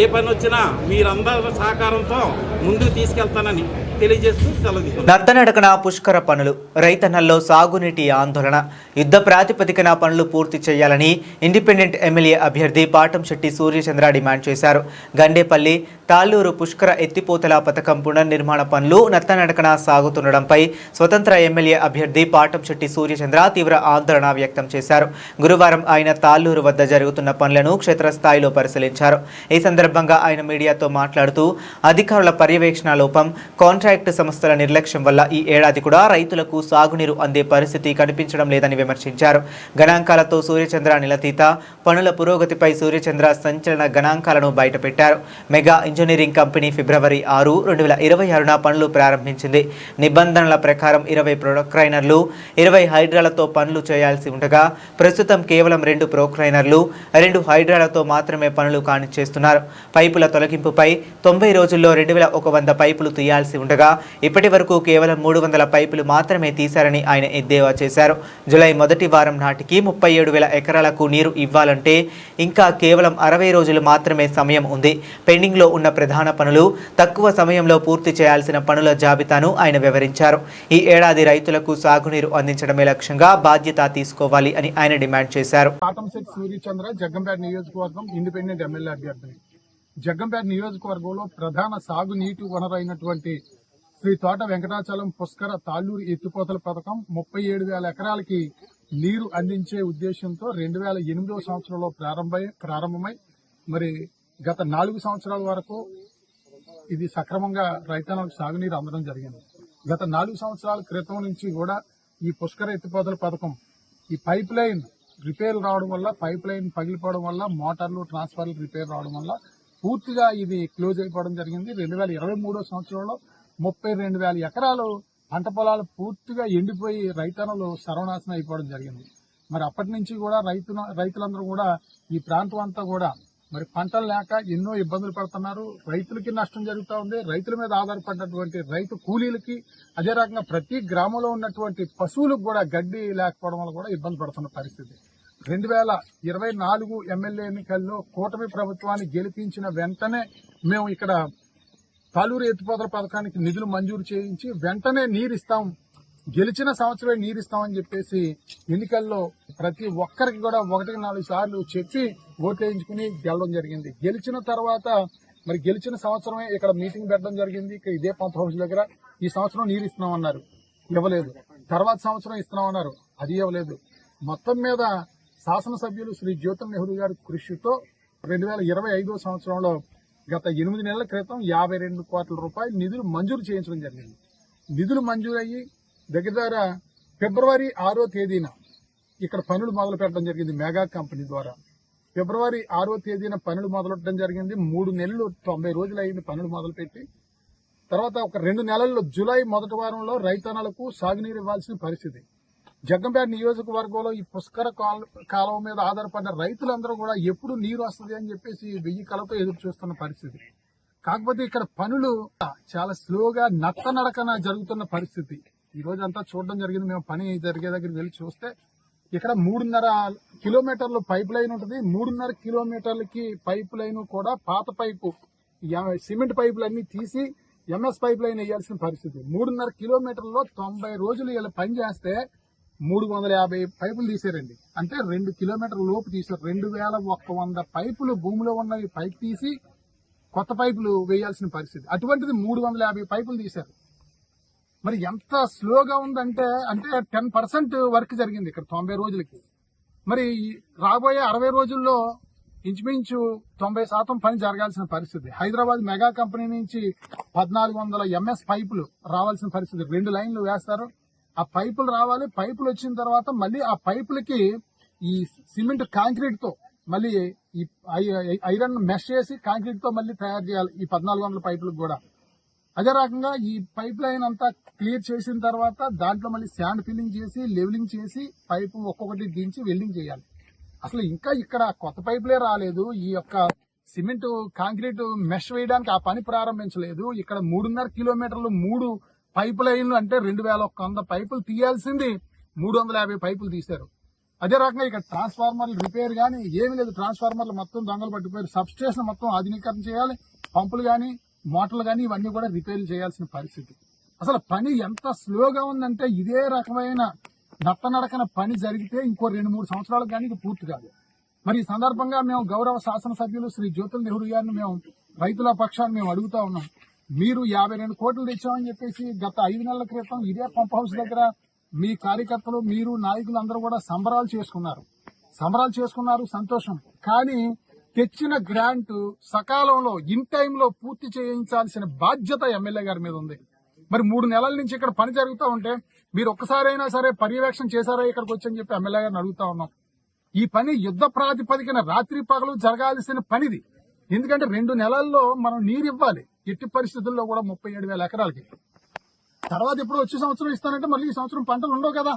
ఏ పని వచ్చినా మీరందరి సహకారంతో ముందుకు తీసుకెళ్తానని తెలియజేస్తూ సెలవు. నత్తనడకన పుష్కర పనులు, రైతన్నల్లో సాగునీటి ఆందోళన, యుద్ధ ప్రాతిపదికన పనులు పూర్తి చేయాలని ఇండిపెండెంట్ ఎమ్మెల్యే అభ్యర్థి పాటంశెట్టి సూర్యచంద్ర డిమాండ్ చేశారు. గండేపల్లి తాళ్లూరు పుష్కర ఎత్తిపోతల పథకం పునర్నిర్మాణ పనులు నత్తనడకన సాగుతుండడంపై స్వతంత్ర ఎమ్మెల్యే అభ్యర్థి పాటంశెట్టి సూర్యచంద్ర తీవ్ర ఆందోళన వ్యక్తం చేశారు. గురువారం ఆయన తాళ్లూరు వద్ద జరుగుతున్న పనులను క్షేత్రస్థాయిలో పరిశీలించారు. ఈ సందర్భంగా ఆయన మీడియాతో మాట్లాడుతూ అధికారుల పర్యవేక్షణ లోపం, కాంట్రాక్ట్ సంస్థల నిర్లక్ష్యం వల్ల ఈ ఏడాది కూడా రైతులకు సాగునీరు అందే పరిస్థితి కనిపించడం లేదని విమర్శించారు. గణాంకాలతో సూర్యచంద్ర నిలదీత, పనుల పురోగతిపై సూర్యచంద్ర సంచలన గణాంకాలను బయటపెట్టారు. మెగా ఇంజనీరింగ్ కంపెనీ ఫిబ్రవరి 6, 2026న పనులు ప్రారంభించింది. నిబంధనల ప్రకారం 20 ప్రొక్లైనర్లు, 20 హైడ్రాలతో పనులు చేయాల్సి ఉండగా ప్రస్తుతం కేవలం 2 ప్రొక్లైనర్లు, 2 హైడ్రాలతో మాత్రమే పనులు కానిచ్చేస్తున్నారు. పైపుల తొలగింపుపై 90 రోజుల్లో 2100 పైపులు తీయాల్సి ఉండగా ఇప్పటి వరకు కేవలం 300 పైపులు మాత్రమే తీశారని ఆయన ఎద్దేవా చేశారు. జూలై మొదటి వారం నాటికి 37,000 ఎకరాలకు నీరు ఇవ్వాలంటే ఇంకా కేవలం 60 రోజులు మాత్రమే సమయం ఉంది. పెండింగ్లో ఉన్న ప్రధాన పనులు, తక్కువ సమయంలో పూర్తి చేయాల్సిన పనుల జాబితాను ఆయన వివరించారు. ఈ ఏడాది రైతులకు సాగునీరు అందించడమే లక్ష్యంగా బాధ్యత తీసుకోవాలి అని ఆయన డిమాండ్ చేశారు. పాటంశెట్టి సూర్యచంద్ర జగ్గంపేట నియోజకవర్గం ఇండిపెండెంట్ ఎమ్మెల్యే అభ్యర్థి. జగ్గంపేట నియోజకవర్గంలో ప్రధాన సాగునీటి వనరైనటువంటి శ్రీ తోట వెంకటాచలం పుష్కర తాళ్లూరు ఎత్తిపోతల పథకం 37,000 ఎకరాలకి నీరు అందించే ఉద్దేశంతో 2008వ సంవత్సరంలో ప్రారంభమై మరి గత 4 సంవత్సరాల వరకు ఇది సక్రమంగా రైతాంగాలకు సాగునీరు అందడం జరిగింది. గత 4 సంవత్సరాల క్రితం నుంచి కూడా ఈ పుష్కర ఎత్తిపోతల పథకం ఈ పైప్ లైన్ రిపేర్ రావడం వల్ల, పైప్ లైన్ పగిలిపోవడం వల్ల, మోటార్లు ట్రాన్స్ఫార్మర్లు రిపేర్ రావడం వల్ల పూర్తిగా ఇది క్లోజ్ అయిపోవడం జరిగింది. 2023వ సంవత్సరంలో 32,000 ఎకరాలు పంట పొలాలు పూర్తిగా ఎండిపోయి రైతన్నలు సర్వనాశనం అయిపోవడం జరిగింది. మరి అప్పటి నుంచి కూడా రైతులందరూ కూడా ఈ ప్రాంతం అంతా కూడా మరి పంటలు లేక ఎన్నో ఇబ్బందులు పడుతున్నారు. రైతులకి నష్టం జరుగుతూ ఉంది. రైతుల మీద ఆధారపడినటువంటి రైతు కూలీలకి, అదే రకంగా ప్రతి గ్రామంలో ఉన్నటువంటి పశువులకు కూడా గడ్డి లేకపోవడం వల్ల కూడా ఇబ్బంది పడుతున్న పరిస్థితి. 2024 ఎమ్మెల్యే ఎన్నికల్లో కూటమి ప్రభుత్వాన్ని గెలిపించిన వెంటనే మేము ఇక్కడ తాళ్లూరు ఎత్తిపోతల పథకానికి నిధులు మంజూరు చేయించి వెంటనే నీరిస్తాం, గెలిచిన సంవత్సరమే నీరిస్తామని చెప్పేసి ఎన్నికల్లో ప్రతి ఒక్కరికి కూడా 1-4 సార్లు చెప్పి ఓట్లు వేయించుకుని గెలవడం జరిగింది. గెలిచిన తర్వాత మరి గెలిచిన సంవత్సరమే ఇక్కడ మీటింగ్ పెట్టడం జరిగింది. ఇదే పంప్ హౌస్ దగ్గర ఈ సంవత్సరం నీరు ఇస్తున్నామన్నారు, ఇవ్వలేదు. తర్వాత సంవత్సరం ఇస్తున్నామన్నారు, అది ఇవ్వలేదు. మొత్తం మీద శాసనసభ్యులు శ్రీ జ్యోతుల్ నెహ్రూ గారి కృషితో 2025వ సంవత్సరంలో గత 8 నెలల క్రితం 52 కోట్ల రూపాయలు నిధులు మంజూరు చేయించడం జరిగింది. నిధులు మంజూరయ్యి దగ్గర ఫిబ్రవరి 6వ తేదీన ఇక్కడ పనులు మొదలు పెట్టడం జరిగింది. మెగా కంపెనీ ద్వారా ఫిబ్రవరి 6వ తేదీన పనులు మొదలెట్టడం జరిగింది. 3 నెలలు 90 రోజులు అయింది పనులు మొదలుపెట్టి. తర్వాత ఒక 2 నెలల్లో జూలై మొదటి వారంలో రైతన్నలకు సాగునీరు ఇవ్వాల్సిన పరిస్థితి. జగ్గంపేట నియోజకవర్గంలో ఈ పుష్కర కాలువ మీద ఆధారపడిన రైతులందరూ కూడా ఎప్పుడు నీరు వస్తుంది అని చెప్పేసి 1000 కలతో ఎదురు చూస్తున్న పరిస్థితి. కాకపోతే ఇక్కడ పనులు చాలా స్లోగా నత్తనడకన జరుగుతున్న పరిస్థితి. ఈ రోజు అంతా చూడడం జరిగింది. మేము పని జరిగే దగ్గరికి వెళ్ళి చూస్తే ఇక్కడ 3.5 కిలోమీటర్లు పైప్ లైన్ ఉంటుంది. 3.5 కిలోమీటర్లకి పైప్ లైన్ కూడా పాత పైపు సిమెంట్ పైపులన్నీ తీసి ఎంఎస్ పైప్ లైన్ వేయాల్సిన పరిస్థితి. 3.5 కిలోమీటర్లో 90 రోజులు ఇలా పని చేస్తే 350 పైపులు తీసారండి. అంటే 2 కిలోమీటర్ల లోపు తీసారు. 2,100 పైపులు భూమిలో ఉన్నవి పైకి తీసి కొత్త పైపులు వేయాల్సిన పరిస్థితి. అటువంటిది 350 పైపులు తీశారు. మరి ఎంత స్లోగా ఉందంటే 10% వర్క్ జరిగింది ఇక్కడ 90 రోజులకి. మరి రాబోయే 60 రోజుల్లో ఇంచుమించు 90% పని జరగాల్సిన పరిస్థితి. హైదరాబాద్ మెగా కంపెనీ నుంచి 1400 ఎంఎస్ పైపులు రావాల్సిన పరిస్థితి. 2 లైన్లు వేస్తారు. ఆ పైపులు రావాలి. పైపులు వచ్చిన తర్వాత మళ్ళీ ఆ పైపులకి ఈ సిమెంట్ కాంక్రీట్ తో మళ్ళీ ఈ ఐరన్ మెష్ చేసి కాంక్రీట్ తో మళ్ళీ తయారు చేయాలి ఈ 1400 పైపులకు కూడా. అదే రకంగా ఈ పైప్ లైన్ అంతా క్లియర్ చేసిన తర్వాత దాంట్లో మళ్ళీ శాండ్ ఫిల్లింగ్ చేసి లెవెలింగ్ చేసి పైపు ఒక్కొక్కటి దించి వెల్డింగ్ చేయాలి. అసలు ఇంకా ఇక్కడ కొత్త పైపులే రాలేదు. ఈ యొక్క సిమెంట్ కాంక్రీట్ మెష్ వేయడానికి ఆ పని ప్రారంభించలేదు. ఇక్కడ 3.5 కిలోమీటర్లు 3 పైప్ లైన్లు అంటే 2100 పైపులు తీయాల్సింది 350 పైపులు తీశారు. అదే రకంగా ఇక్కడ ట్రాన్స్ఫార్మర్లు రిపేర్ గానీ ఏమీ లేదు. ట్రాన్స్ఫార్మర్లు మొత్తం దొంగలు పట్టిపోయారు. సబ్ స్టేషన్ మొత్తం ఆధునీకరణ చేయాలి. పంపులు గానీ మోటార్లు గానీ ఇవన్నీ కూడా రిపేర్లు చేయాల్సిన పరిస్థితి. అసలు పని ఎంత స్లోగా ఉందంటే ఇదే రకమైన నత్తనడకన పని జరిగితే ఇంకో 2-3 సంవత్సరాలకు కానీ ఇది పూర్తి కాదు. మరి ఈ సందర్భంగా మేము గౌరవ శాసనసభ్యులు శ్రీ జ్యోతుల నెహ్రూ గారిని మేము రైతుల పక్షాన్ని మేము అడుగుతా ఉన్నాం. మీరు 52 కోట్లు తెచ్చామని చెప్పేసి గత 5 నెలల క్రితం ఇదే పంప్ హౌస్ దగ్గర మీ కార్యకర్తలు మీరు నాయకులు అందరూ కూడా సంబరాలు చేసుకున్నారు, సంతోషం. కానీ తెచ్చిన గ్రాంట్ సకాలంలో ఇన్ టైంలో పూర్తి చేయించాల్సిన బాధ్యత ఎమ్మెల్యే గారి మీద ఉంది. మరి 3 నెలల నుంచి ఇక్కడ పని జరుగుతూ ఉంటే మీరు ఒక్కసారైనా సరే పర్యవేక్షణ చేశారా ఇక్కడికి వచ్చని చెప్పి ఎమ్మెల్యే గారిని అడుగుతా ఉన్నాం. ఈ పని యుద్ధ ప్రాతిపదికన రాత్రి పగలు జరగాల్సిన పనిది. ఎందుకంటే 2 నెలల్లో మనం నీరు ఇవ్వాలి. ఎట్టి పరిస్థితుల్లో కూడా 37,000 ఎకరాలకి. తర్వాత ఇప్పుడు వచ్చే సంవత్సరం ఇస్తానంటే మళ్ళీ ఈ సంవత్సరం పంటలు ఉండవు కదా.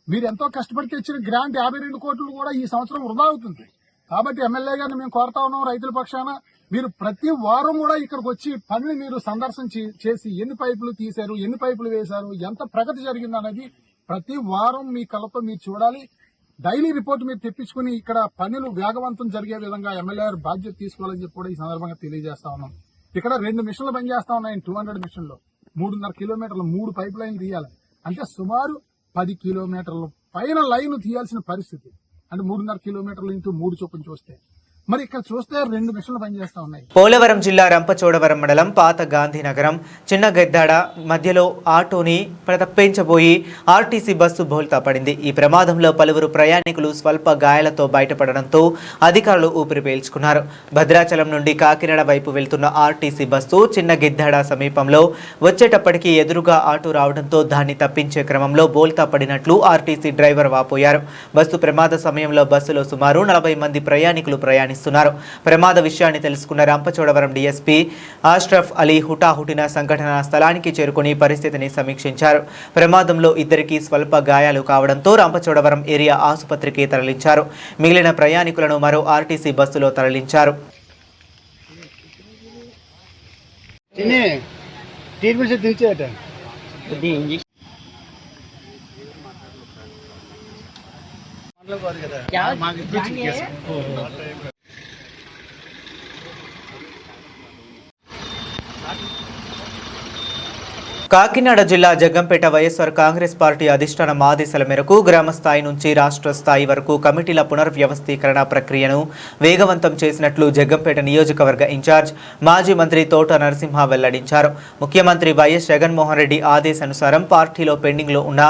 మీరు ఎంతో కష్టపడి తెచ్చిన గ్రాంట్ 52 కోట్లు కూడా ఈ సంవత్సరం వృధా అవుతుంది. కాబట్టి ఎమ్మెల్యే గారిని మేము కోరుతా ఉన్నాం రైతుల పక్షాన, మీరు ప్రతి వారం కూడా ఇక్కడికి వచ్చి పనిని మీరు సందర్శన చేసి ఎన్ని పైపులు తీశారు, ఎన్ని పైపులు వేశారు, ఎంత ప్రగతి జరిగిందనేది ప్రతి వారం మీ కళ్ళతో మీరు చూడాలి. డైలీ రిపోర్ట్ మీరు తెప్పించుకుని ఇక్కడ పనులు వేగవంతం జరిగే విధంగా ఎమ్మెల్యే గారు బాధ్యత తీసుకోవాలని చెప్పి కూడా ఈ సందర్భంగా తెలియజేస్తా ఉన్నాం. ఇక్కడ 2 మిషన్లు పనిచేస్తా ఉన్నాయి. 200 మిషన్లు 3.5 కిలోమీటర్లు 3 పైప్ లైన్లు తీయాలి. అంటే సుమారు 10 కిలోమీటర్లు పైన లైన్ తీయాల్సిన పరిస్థితి. అంటే 3.5 కిలోమీటర్లు ఇంటూ 3 చొప్పున చూస్తే మరి ఇక్కడ చూస్తే 2 మిషన్లు పనిచేస్తా ఉన్నాయి. పోలవరం జిల్లా రంపచోడవరం మండలం పాత గాంధీనగరం చిన్న గెద్దాడ మధ్యలో ఆటోని తప్పించబోయి ఆర్టీసీ బస్సు బోల్తా పడింది. ఈ ప్రమాదంలో పలువురు ప్రయాణికులు స్వల్ప గాయాలతో బయటపడడంతో అధికారులు ఊపిరి పీల్చుకున్నారు. భద్రాచలం నుండి కాకినాడ వైపు వెళ్తున్న ఆర్టీసీ బస్సు చిన్న గెద్దాడ సమీపంలో వచ్చేటప్పటికి ఎదురుగా ఆటో రావడంతో దాన్ని తప్పించే క్రమంలో బోల్తా పడినట్లు ఆర్టీసీ డ్రైవర్ వాపోయారు. బస్సు ప్రమాద సమయంలో బస్సులో సుమారు 40 మంది ప్రయాణికులు ప్రయాణిస్తున్నారు. ప్రమాద విషయాన్ని తెలుసుకున్న రంపచోడవరం డీఎస్పీ అష్రఫ్ అలీ హుటాహుటిన సంఘటనా స్థలానికి చేరుకుని పరిస్థితిని సమీక్షించారు. ప్రమాదంలో ఇద్దరికి స్వల్ప గాయాలు కావడంతో రంపచోడవరం ఏరియా ఆసుపత్రికి తరలించారు. మిగిలిన ప్రయాణికులను మరో ఆర్టీసీ బస్సులో తరలించారు. కాకినాడ జిల్లా జగ్గంపేట వైఎస్ఆర్ కాంగ్రెస్ పార్టీ అధిష్టానం ఆదేశాల మేరకు గ్రామ స్థాయి నుంచి రాష్ట్ర స్థాయి వరకు కమిటీల పునర్వ్యవస్థీకరణ ప్రక్రియను వేగవంతం చేసినట్లు జగ్గంపేట నియోజకవర్గ ఇన్ఛార్జ్ మాజీ మంత్రి తోట నరసింహ వెల్లడించారు. ముఖ్యమంత్రి వైఎస్ జగన్మోహన్ రెడ్డి ఆదేశానుసారం పార్టీలో పెండింగ్లో ఉన్న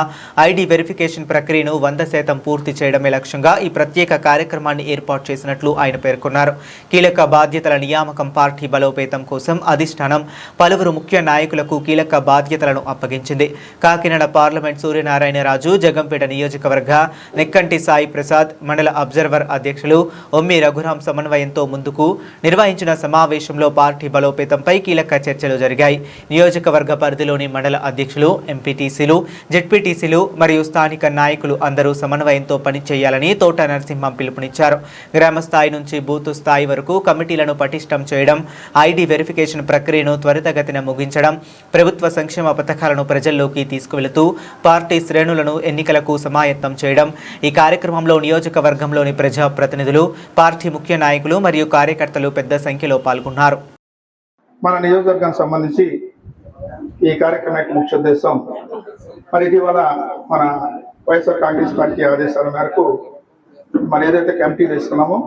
ఐడి వెరిఫికేషన్ ప్రక్రియను 100% పూర్తి చేయడమే లక్ష్యంగా ఈ ప్రత్యేక కార్యక్రమాన్ని ఏర్పాటు చేసినట్లు ఆయన పేర్కొన్నారు. కీలక బాధ్యతల నియామకం పార్టీ బలోపేతం కోసం అధిష్టానం పలువురు ముఖ్య నాయకులకు కీలక బాధ్యతలను అప్పగించింది. కాకినాడ పార్లమెంట్ సూర్యనారాయణరాజు, జగ్గంపేట నియోజకవర్గ నెక్కంటి సాయి ప్రసాద్, మండల అబ్జర్వర్ అధ్యక్షులు ఒమ్మి రఘురాం సమన్వయంతో ముందుకు నిర్వహించిన సమావేశంలో పార్టీ బలోపేతంపై కీలక చర్చలు జరిగాయి. నియోజకవర్గ పరిధిలోని మండల అధ్యక్షులు, ఎంపీటీసీలు, జెడ్పీటీసీలు మరియు స్థానిక నాయకులు అందరూ సమన్వయంతో పనిచేయాలని తోట నరసింహం పిలుపునిచ్చారు. గ్రామ స్థాయి నుంచి బూత్ స్థాయి వరకు కమిటీలను పటిష్టం చేయడం, ఐడి వెరిఫికేషన్ ప్రక్రియను త్వరితగతిన ముగించడం, ప్రభుత్వ సంక్షేమ పథకాలను ప్రజల్లోకి తీసుకువెళుతూ పార్టీ శ్రేణులను ఎన్నికలకు సమాయత్తం చేయడం. ఈ కార్యక్రమంలో నియోజకవర్గంలోని ప్రజాప్రతినిధులు, పార్టీ ముఖ్య నాయకులు మరియు కార్యకర్తలు పెద్ద సంఖ్యలో పాల్గొన్నారు. మన నియోజకవర్గానికి సంబంధించి ఈ కార్యక్రమం యొక్క ముఖ్య ఉద్దేశం మరి ఇటీవల మన వైఎస్ఆర్ కాంగ్రెస్ పార్టీ ఆదేశాల మేరకు మనం ఏదైతే కమిటీ వేసుకున్నామో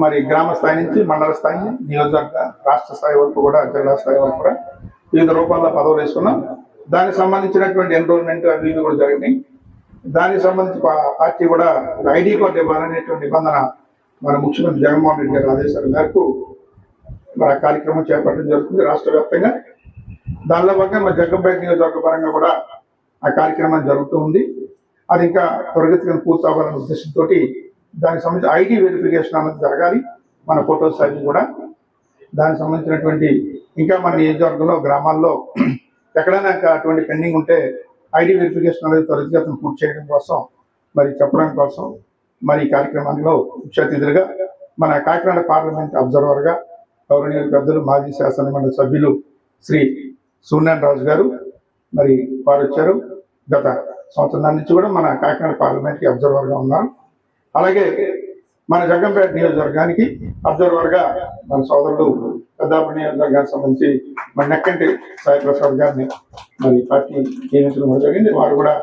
మరి గ్రామ స్థాయి నుంచి మండల స్థాయి, నియోజకవర్గ, రాష్ట్ర స్థాయి వరకు కూడా, జిల్లా స్థాయి వరకు కూడా వివిధ రూపాల్లో పదవులు వేసుకున్నాం. దానికి సంబంధించినటువంటి ఎన్రోల్మెంట్ అవి కూడా జరిగినాయి. దానికి సంబంధించి పార్టీ కూడా ఐడి కార్డు ఇవ్వాలనేటువంటి నిబంధన మన ముఖ్యమంత్రి జగన్మోహన్ రెడ్డి గారి ఆదేశాల మేరకు మరి ఆ కార్యక్రమం చేపట్టడం జరుగుతుంది రాష్ట్ర వ్యాప్తంగా. దానిలో భాగంగా మన జగ్గంపేట నియోజకవర్గ పరంగా కూడా ఆ కార్యక్రమం జరుగుతూ ఉంది. అది ఇంకా త్వరితగతిన పూర్తి అవ్వాలనే ఉద్దేశంతో దానికి సంబంధించి ఐడి వెరిఫికేషన్ అనేది జరగాలి. మన ఫొటోస్ అవి కూడా దానికి సంబంధించినటువంటి ఇంకా మన నియోజకవర్గంలో, గ్రామాల్లో ఎక్కడైనా అటువంటి పెండింగ్ ఉంటే ఐడి వెరిఫికేషన్ అనేది త్వరితగతిన పూర్తి చేయడం కోసం మరి చెప్పడం కోసం మరి ఈ కార్యక్రమంలో ముఖ్య అతిథులుగా మన కాకినాడ పార్లమెంట్ అబ్జర్వర్గా గౌరవనీయులు పెద్దలు మాజీ శాసనమండలి సభ్యులు శ్రీ సూర్యనారాయణ రాజు గారు మరి వారు వచ్చారు. గత సంవత్సరం నుంచి కూడా మన కాకినాడ పార్లమెంట్కి అబ్జర్వర్గా ఉన్నారు. అలాగే మన జగ్గంపేట నియోజకవర్గానికి అబ్జర్వర్గా మన సోదరుడు పెద్దాపురం నియోజకవర్గానికి సంబంధించి మన నెక్కంటి సాయి ప్రసాద్ గారిని మరి పార్టీ నియమించడం జరిగింది. వారు కూడా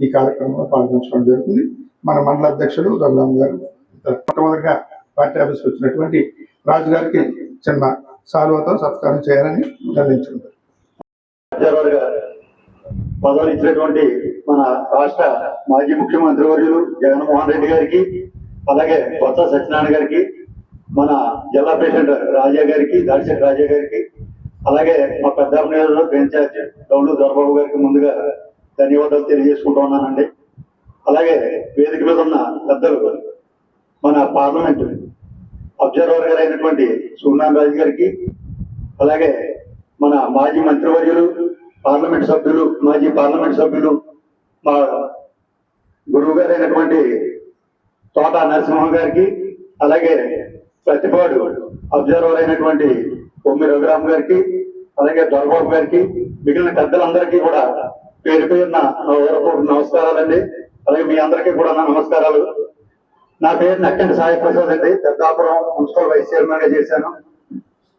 ఈ కార్యక్రమంలో పాల్గొనడం జరుగుతుంది. మన మండల అధ్యక్షుడు రఘురామ్ గారు మొట్టమొదటిగా పార్టీ ఆఫీస్కి వచ్చినటువంటి రాజు గారికి చిన్న సాల్వతో సత్కారం చేయాలని నిర్ణయించుకుంటారు. పదవులు ఇచ్చినటువంటి మన రాష్ట్ర మాజీ ముఖ్యమంత్రి వర్యులు జగన్మోహన్ రెడ్డి గారికి, అలాగే బొత్స సత్యనారాయణ గారికి, మన జిల్లా ప్రెసిడెంట్ రాజా గారికి, దాడిశెట్టి రాజా గారికి, అలాగే మా పెద్ద నియోజకవర్గ ఇన్ఛార్జ్ డౌలు దొరబాబు గారికి ముందుగా ధన్యవాదాలు తెలియజేసుకుంటూ ఉన్నానండి. అలాగే వేదిక మీద ఉన్న పెద్దలు మన పార్లమెంట్ అబ్జర్వర్ గారు అయినటువంటి సూర్యనారాయణ రాజు గారికి, అలాగే మన మాజీ మంత్రివర్యులు పార్లమెంట్ సభ్యులు, మాజీ పార్లమెంట్ సభ్యులు, మా గురువు గారు అయినటువంటి తోట నరసింహ గారికి, అలాగే ప్రతిపాడు అబ్జర్వర్ అయినటువంటి కొమ్మి రఘురామ్ గారికి, అలాగే దొరబాబు గారికి, మిగిలిన పెద్దలందరికీ కూడా పేరు పేరున నమస్కారాలండి. అలాగే మీ అందరికీ కూడా నా నమస్కారాలు. నా పేరు నక్కంటి సాయి ప్రసాద్ అండి. పెద్దాపురం మున్సిపల్ వైస్ చైర్మన్ గా చేశాను.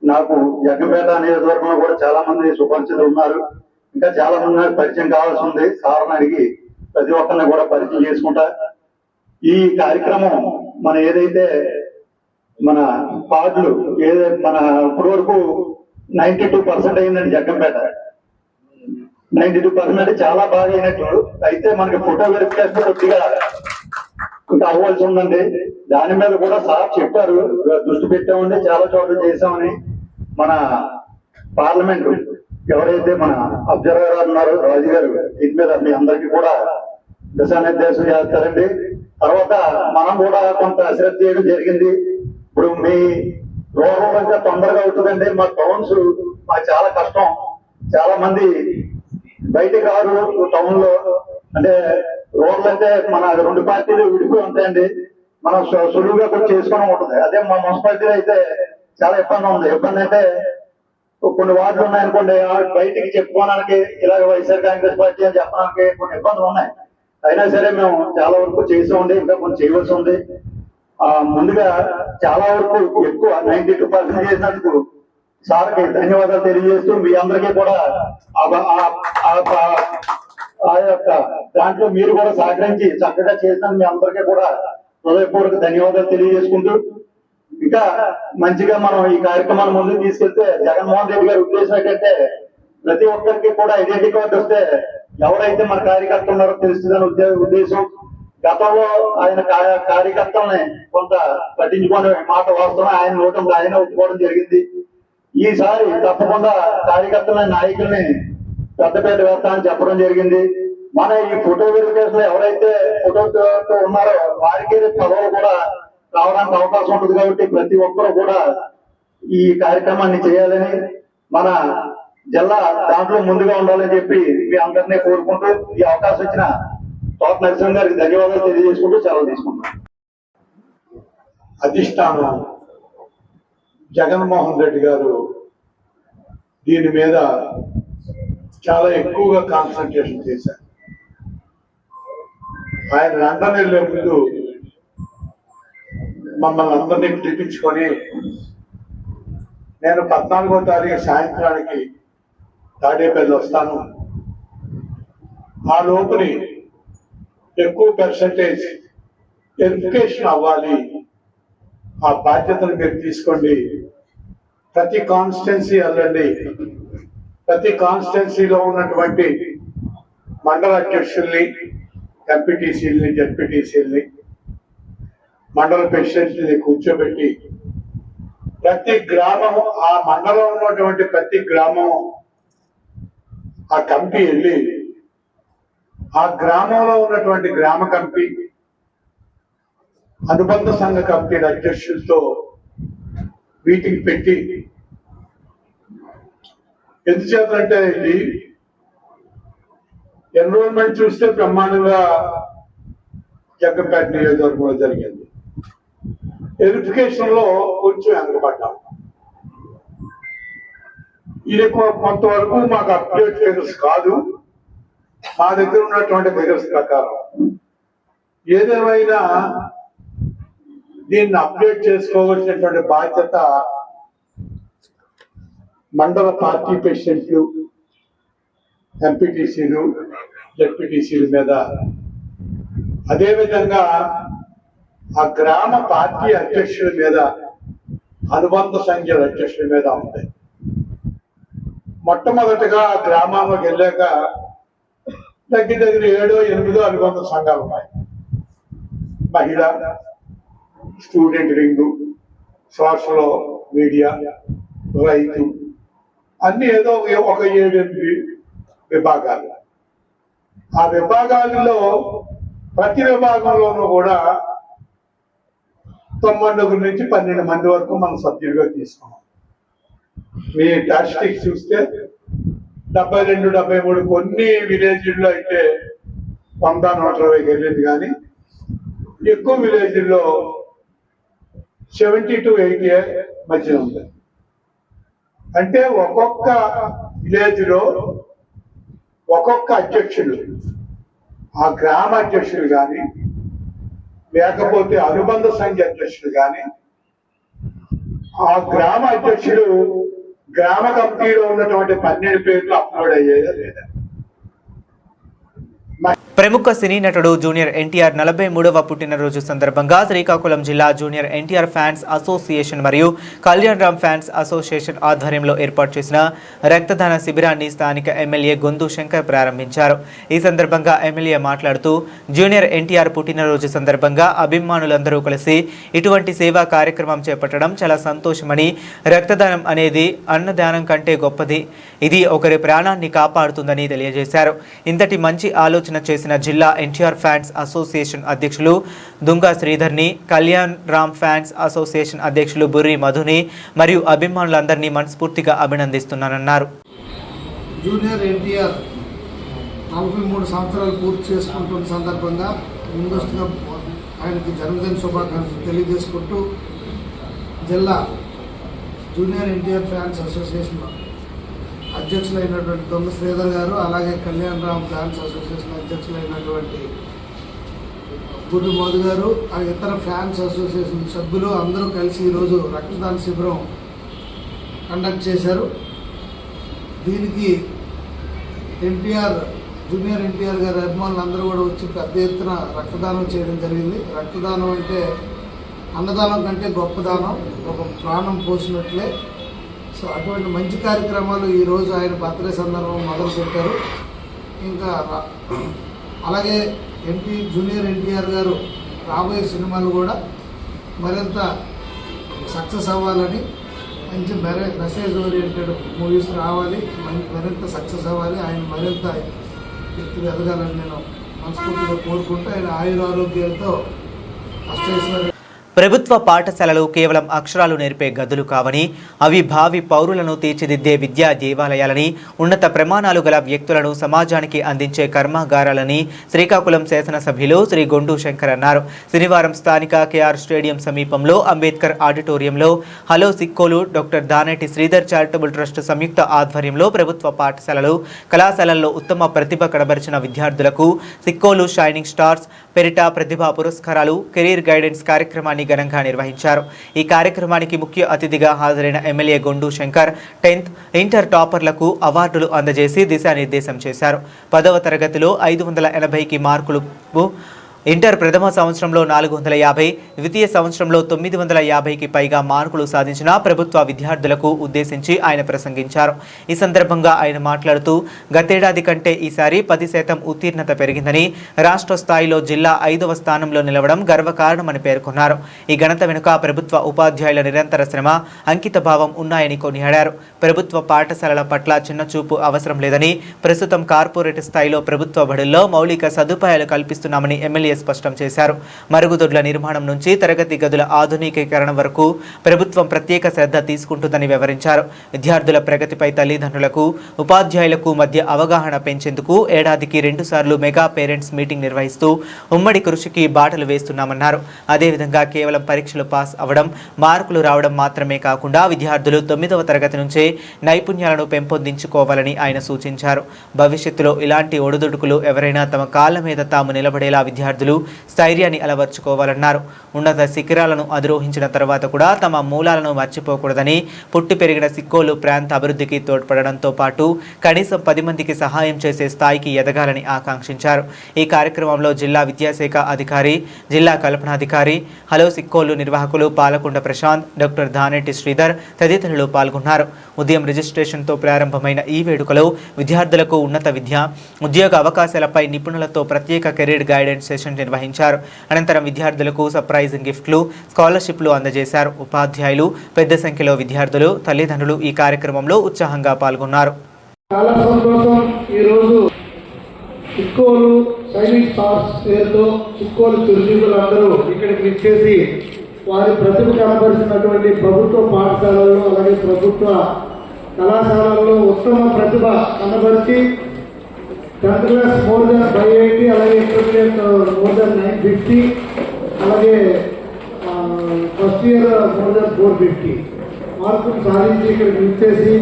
నాకు జగ్గంపేట నియోజకవర్గంలో కూడా చాలా మంది సుపరిచితులు ఉన్నారు. ఇంకా చాలా మంది నాకు పరిచయం కావాల్సి ఉంది. సార్ని అడిగి ప్రతి ఒక్కరిని కూడా పరిచయం చేసుకుంటా. ఈ కార్యక్రమం మన ఏదైతే మన పాటలు ఏదైతే మన ఇప్పటి వరకు 92% అయిందండి. జగ్గంపేట 92% అంటే చాలా బాగా అయినట్లు. అయితే మనకి ఫోటో వెరిఫికేషన్ కొద్దిగా ఇంకా అవ్వాల్సి ఉందండి. దాని మీద కూడా సార్ చెప్పారు, దృష్టి పెట్టామండి, చాలా చోట్ల చేశామని. మన పార్లమెంట్ ఎవరైతే మన అబ్జర్వర్ ఉన్నారో రాజు గారు దీని మీద మీ అందరికీ కూడా దిశానిర్దేశం చేస్తారండి. తర్వాత మనం కూడా కొంత శ్రద్ధ చేయడం జరిగింది. ఇప్పుడు మీ రూరల్ ఇంకా తొందరగా అవుతుందండి. మా టౌన్స్ మాకు చాలా కష్టం. చాలా మంది బయటికి రారు టౌన్ లో. అంటే రూరల్ అంటే మన 2 పార్టీలు విడిపోయి ఉంటాయండి. మనం సులువుగా కూడా చేసుకుని ఉంటుంది. అదే మా మున్సిపాలిటీలో అయితే చాలా ఇబ్బంది ఉంది. ఇబ్బంది అంటే కొన్ని వార్డులు ఉన్నాయనుకోండి, బయటికి చెప్పుకోవడానికి ఇలాగ వైఎస్ఆర్ కాంగ్రెస్ పార్టీ అని చెప్పడానికి కొన్ని ఇబ్బందులు ఉన్నాయి. అయినా సరే మేము చాలా వరకు చేసామండి. ఇంకా కొంచెం చేయవలసి ఉంది. ముందుగా చాలా వరకు ఎక్కువ 92% చేసినందుకు సార్కి ధన్యవాదాలు తెలియజేస్తూ మీ అందరికీ కూడా ఆ యొక్క దాంట్లో మీరు కూడా సహకరించి చక్కగా చేసినందుకు మీ అందరికీ కూడా హృదయపూర్వక ధన్యవాదాలు తెలియజేసుకుంటూ, ఇంకా మంచిగా మనం ఈ కార్యక్రమాన్ని ముందుకు తీసుకెళ్తే జగన్మోహన్ రెడ్డి గారి ఉద్దేశం ఏంటంటే ప్రతి ఒక్కరికి కూడా ఐడెంటిటీ కార్డు వస్తే ఎవరైతే మన కార్యకర్త ఉన్నారో తెలుస్తుందని ఉద్దేశం. గతంలో ఆయన కార్యకర్తల్ని కొంత పట్టించుకునే మాట వాస్తవం. ఆయన నోటం ఆయన ఒప్పుకోవడం జరిగింది. ఈసారి తప్పకుండా కార్యకర్తలని నాయకుల్ని పెద్దపేట వేస్తా అని చెప్పడం జరిగింది. మన ఈ ఫోటో వెరిఫికేషన్ లో ఎవరైతే ఫోటోతో ఉన్నారో వారికి పదవులు కూడా రావడానికి అవకాశం ఉంటుంది. కాబట్టి ప్రతి ఒక్కరూ కూడా ఈ కార్యక్రమాన్ని చేయాలని, మన జిల్లా దాంట్లో ముందుగా ఉండాలని చెప్పి మీ అందరినీ కోరుకుంటూ ఈ అవకాశం ఇచ్చిన తోట నరసింహ గారికి ధన్యవాదాలు తెలియజేసుకుంటూ సెలవు తీసుకుంటాం. అధిష్టానం జగన్మోహన్ రెడ్డి గారు దీని మీద చాలా ఎక్కువగా కాన్సన్ట్రేషన్ చేశారు. ఆయన లండన్ వెళ్లే ముందు మమ్మల్ని అందరినీ పిలిపించుకొని నేను 14వ తారీఖు సాయంత్రానికి తాడేపల్లి వస్తాను, ఆ లోపుని ఎక్కువ పర్సంటేజ్ వెరిఫికేషన్ అవ్వాలి, ఆ బాధ్యతను మీరు తీసుకోండి, ప్రతి కాన్స్టిట్యున్సీ వెళ్ళండి, ప్రతి కాన్స్టిట్యున్సీలో ఉన్నటువంటి మండల అధ్యక్షుల్ని, ఎంపీటీసీలని, జడ్పీటీసీలని, మండల ప్రెసిడెంట్ని కూర్చోబెట్టి ప్రతి గ్రామం, ఆ మండలంలో ఉన్నటువంటి ప్రతి గ్రామం ఆ కమిటీ వెళ్ళి ఆ గ్రామంలో ఉన్నటువంటి గ్రామ కమిటీ, అనుబంధ సంఘ కమిటీల అధ్యక్షులతో మీటింగ్ పెట్టి, ఎందుచేతంటే ఇది ఎన్రోల్మెంట్ చూస్తే బ్రహ్మాండంగా జగ్గంపేట నియోజకవర్గంలో జరిగింది. వెరిఫికేషన్ లో కొంచెం వెనకబడ్డాం. ఇది కొంతవరకు మాకు అప్డేట్ ఫిగర్స్ కాదు, మా దగ్గర ఉన్నటువంటి ఫిగర్స్ ప్రకారం. ఏదేమైనా దీన్ని అప్డేట్ చేసుకోవాల్సినటువంటి బాధ్యత మండల పార్టీ ప్రెసిడెంట్లు, ఎంపీటీసీలు, జెడ్పీటీసీల మీద, అదేవిధంగా ఆ గ్రామ పార్టీ అధ్యక్షుల మీద, అనుబంధ సంఘాల అధ్యక్షుల మీద ఉంటాయి. మొట్టమొదటిగా ఆ గ్రామాల్లోకి వెళ్ళాక దగ్గర 7-8 అనుబంధ సంఘాలు ఉన్నాయి. మహిళా, స్టూడెంట్ వింగు, సోషల్ మీడియా, రైతు, అన్ని ఏదో ఒక 7-8 విభాగాలు. ఆ విభాగాలలో ప్రతి విభాగంలోనూ కూడా 9 నుంచి 12 మంది వరకు మనం సభ్యులుగా తీసుకున్నాం. మీ స్టాటిస్టిక్స్ చూస్తే 72-73, కొన్ని విలేజ్ల్లో అయితే 100-120 వెళ్ళింది, కానీ ఎక్కువ విలేజ్ల్లో 70 to 80 మధ్య ఉంది. అంటే ఒక్కొక్క విలేజ్ లో ఒక్కొక్క అధ్యక్షుడు, ఆ గ్రామ అధ్యక్షుడు కానీ లేకపోతే అనుబంధ సంఘ అధ్యక్షుడు కానీ, ఆ గ్రామ అధ్యక్షుడు గ్రామ కమిటీలో ఉన్నటువంటి 12 పేర్లు అప్లోడ్ అయ్యేదా లేదా. ప్రముఖ సినీ నటుడు జూనియర్ ఎన్టీఆర్ 43వ పుట్టినరోజు సందర్భంగా శ్రీకాకుళం జిల్లా జూనియర్ ఎన్టీఆర్ ఫ్యాన్స్ అసోసియేషన్ మరియు కళ్యాణ్ రామ్ ఫ్యాన్స్ అసోసియేషన్ ఆధ్వర్యంలో ఏర్పాటు చేసిన రక్తదాన శిబిరాన్ని స్థానిక ఎమ్మెల్యే గొంతు శంకర్ ప్రారంభించారు. ఈ సందర్భంగా ఎమ్మెల్యే మాట్లాడుతూ జూనియర్ ఎన్టీఆర్ పుట్టినరోజు సందర్భంగా అభిమానులందరూ కలిసి ఇటువంటి సేవా కార్యక్రమం చేపట్టడం చాలా సంతోషమని, రక్తదానం అనేది అన్నదానం కంటే గొప్పది, ఇది ఒకరి ప్రాణాన్ని కాపాడుతుందని తెలియజేశారు. ఇంతటి మంచి ఆలోచన చేసిన జిల్లా ఎన్టీఆర్ ఫ్యాన్స్ అసోసియేషన్ అధ్యక్షులు దుంగా శ్రీధర్ని, కళ్యాణ్ రామ్ ఫ్యాన్స్ అసోసియేషన్ అధ్యక్షులు బుర్రి మధుని మరియు అభిమానులందరినీ మనస్ఫూర్తిగా అభినందిస్తున్నానన్నారు. జూనియర్ ఎన్టీఆర్ 43 సంవత్సరాలు పూర్తి చేసుకుంటున్న సందర్భంగా ముందస్తుగా ఆయనకి జన్మదిన శుభాకాంక్షలు తెలియజేసుకుంటూ జిల్లా జూనియర్ ఎన్టీఆర్ ఫ్యాన్స్ అసోసియేషన్ అధ్యక్షులైనటువంటి దొంగ శ్రీధర్ గారు, అలాగే కళ్యాణ్ రామ్ ఫ్యాన్స్ అసోసియేషన్ అధ్యక్షులైనటువంటి గుడ్డు మోదీ గారు, ఆ ఇతర ఫ్యాన్స్ అసోసియేషన్ సభ్యులు అందరూ కలిసి ఈరోజు రక్తదాన శిబిరం కండక్ట్ చేశారు. దీనికి జూనియర్ ఎన్టీఆర్ గారి అభిమానులు అందరూ కూడా వచ్చి పెద్ద ఎత్తున రక్తదానం చేయడం జరిగింది. రక్తదానం అంటే అన్నదానం కంటే గొప్ప దానం, ఒక ప్రాణం పోసినట్లే. సో అటువంటి మంచి కార్యక్రమాలు ఈరోజు ఆయన బర్త్డే సందర్భం మొదలుపెట్టారు. ఇంకా అలాగే జూనియర్ ఎన్టీఆర్ గారు రాబోయే సినిమాలు కూడా మరింత సక్సెస్ అవ్వాలని, మంచి మెసేజ్ ఓరియంటెడ్ మూవీస్ రావాలి, మరింత సక్సెస్ అవ్వాలి, ఆయన మరింత ఎత్తుకు ఎదగాలని నేను మనస్ఫూర్తిగా కోరుకుంటూ ఆయన ఆయురారోగ్యాలతో అష్టైశ్వర్య. ప్రభుత్వ పాఠశాలలు కేవలం అక్షరాలు నేర్పే గదులు కావని, అవి భావి పౌరులను తీర్చిదిద్దే విద్యా దేవాలయాలని, ఉన్నత ప్రమాణాలు గల వ్యక్తులను సమాజానికి అందించే కర్మాగారాలని శ్రీకాకుళం శాసనసభ్యులు శ్రీ గొండు శంకర్ అన్నారు. శనివారం స్థానిక కేఆర్ స్టేడియం సమీపంలో అంబేద్కర్ ఆడిటోరియంలో hello Sikkolu doctor Daneti Sridhar charitable trust సంయుక్త ఆధ్వర్యంలో ప్రభుత్వ పాఠశాలలు, కళాశాలల్లో ఉత్తమ ప్రతిభ కనబరిచిన విద్యార్థులకు సిక్కోలు షైనింగ్ స్టార్స్ పేరిట ప్రతిభా పురస్కారాలు, కెరీర్ గైడెన్స్ కార్యక్రమాన్ని ఘనంగా నిర్వహించారు. ఈ కార్యక్రమానికి ముఖ్య అతిథిగా హాజరైన MLA Gondu Shankar 10th, inter టాపర్లకు అవార్డులు అందజేసి దిశానిర్దేశం చేశారు. 10వ తరగతిలో 580కి మార్కులు, ఇంటర్ ప్రథమ సంవత్సరంలో 450, ద్వితీయ సంవత్సరంలో 950కి పైగా మార్కులు సాధించిన ప్రభుత్వ విద్యార్థులకు ఉద్దేశించి ఆయన ప్రసంగించారు. ఈ సందర్భంగా ఆయన మాట్లాడుతూ గతేడాది కంటే ఈసారి 10% ఉత్తీర్ణత పెరిగిందని, రాష్ట్ర స్థాయిలో జిల్లా 5వ స్థానంలో నిలవడం గర్వకారణమని పేర్కొన్నారు. ఈ ఘనత వెనుక ప్రభుత్వ ఉపాధ్యాయుల నిరంతర శ్రమ, అంకిత భావం ఉన్నాయని కొనియాడారు. ప్రభుత్వ పాఠశాలల పట్ల చిన్నచూపు అవసరం లేదని, ప్రస్తుతం కార్పొరేట్ స్థాయిలో ప్రభుత్వ బడుల్లో మౌలిక సదుపాయాలు కల్పిస్తున్నామని ఎమ్మెల్యే స్పష్టం చేశారు. మరుగుదొడ్ల నిర్మాణం నుంచి తరగతి గదుల ఆధునికీకరణ వరకు ప్రభుత్వం ప్రత్యేక శ్రద్ధ తీసుకుంటుందని వివరించారు. విద్యార్థుల ప్రగతిపై తల్లిదండ్రులకు, ఉపాధ్యాయులకు మధ్య అవగాహన పెంచేందుకు ఏడాదికి 2 సార్లు మెగా పేరెంట్స్ మీటింగ్ నిర్వహిస్తూ ఉమ్మడి కృషికి బాటలు వేస్తున్నామన్నారు. అదేవిధంగా కేవలం పరీక్షలు పాస్ అవ్వడం, మార్కులు రావడం మాత్రమే కాకుండా విద్యార్థులు 9వ తరగతి నుంచే నైపుణ్యాలను పెంపొందించుకోవాలని ఆయన సూచించారు. భవిష్యత్తులో ఇలాంటి ఒడిదుడుకులు ఎవరైనా తమ కాళ్ళ మీద తాము నిలబడేలా విద్యార్థులు స్థైర్యాన్ని అలవర్చుకోవాలన్నారు. ఉన్నత శిఖరాలను అధిరోహించిన తర్వాత కూడా తమ మూలాలను మర్చిపోకూడదని, పుట్టి పెరిగిన సిక్కోలు ప్రాంత అభివృద్ధికి తోడ్పడడంతో పాటు కనీసం 10 మందికి సహాయం చేసే స్థాయికి ఎదగాలని ఆకాంక్షించారు. ఈ కార్యక్రమంలో జిల్లా విద్యాశాఖ అధికారి, జిల్లా కల్పనాధికారి, హలో సిక్కోలు నిర్వాహకులు పాలకొండ ప్రశాంత్, డాక్టర్ ధానేటి శ్రీధర్ తదితరులు పాల్గొన్నారు. ఉదయం రిజిస్ట్రేషన్తో ప్రారంభమైన ఈ వేడుకలో విద్యార్థులకు ఉన్నత విద్య, ఉద్యోగ అవకాశాలపై నిపుణులతో ప్రత్యేక కెరీర్ గైడెన్స్ సెషన్ నిర్వహించారు. అనంతరం విద్యార్థులకు సర్ప్రైజింగ్ గిఫ్ట్లు, స్కాలర్షిప్లు అందజేశారు. ఉపాధ్యాయులు, పెద్ద సంఖ్యలో విద్యార్థులు, తల్లిదండ్రులు ఈ కార్యక్రమంలో ఉత్సాహంగా పాల్గొన్నారు. చాలా సంతోషం. ఈరోజు చిక్కోలు సైనిక్ స్టార్స్ పేరుతో చిక్కోలు చిరుజీవులు అందరూ ఇక్కడికి విచ్చేసి వారి ప్రతిభ కనబరిచినటువంటి ప్రభుత్వ పాఠశాలల్లో అలాగే ప్రభుత్వ కళాశాలల్లో ఉత్తమ ప్రతిభ కనబరిచి 10th క్లాస్ more than 580, అలాగే ఇంటర్మీడియట్ more than 950, అలాగే ఫస్ట్ ఇయర్ more than 450 మార్కులు సాధించి ఇక్కడికి విచ్చేసి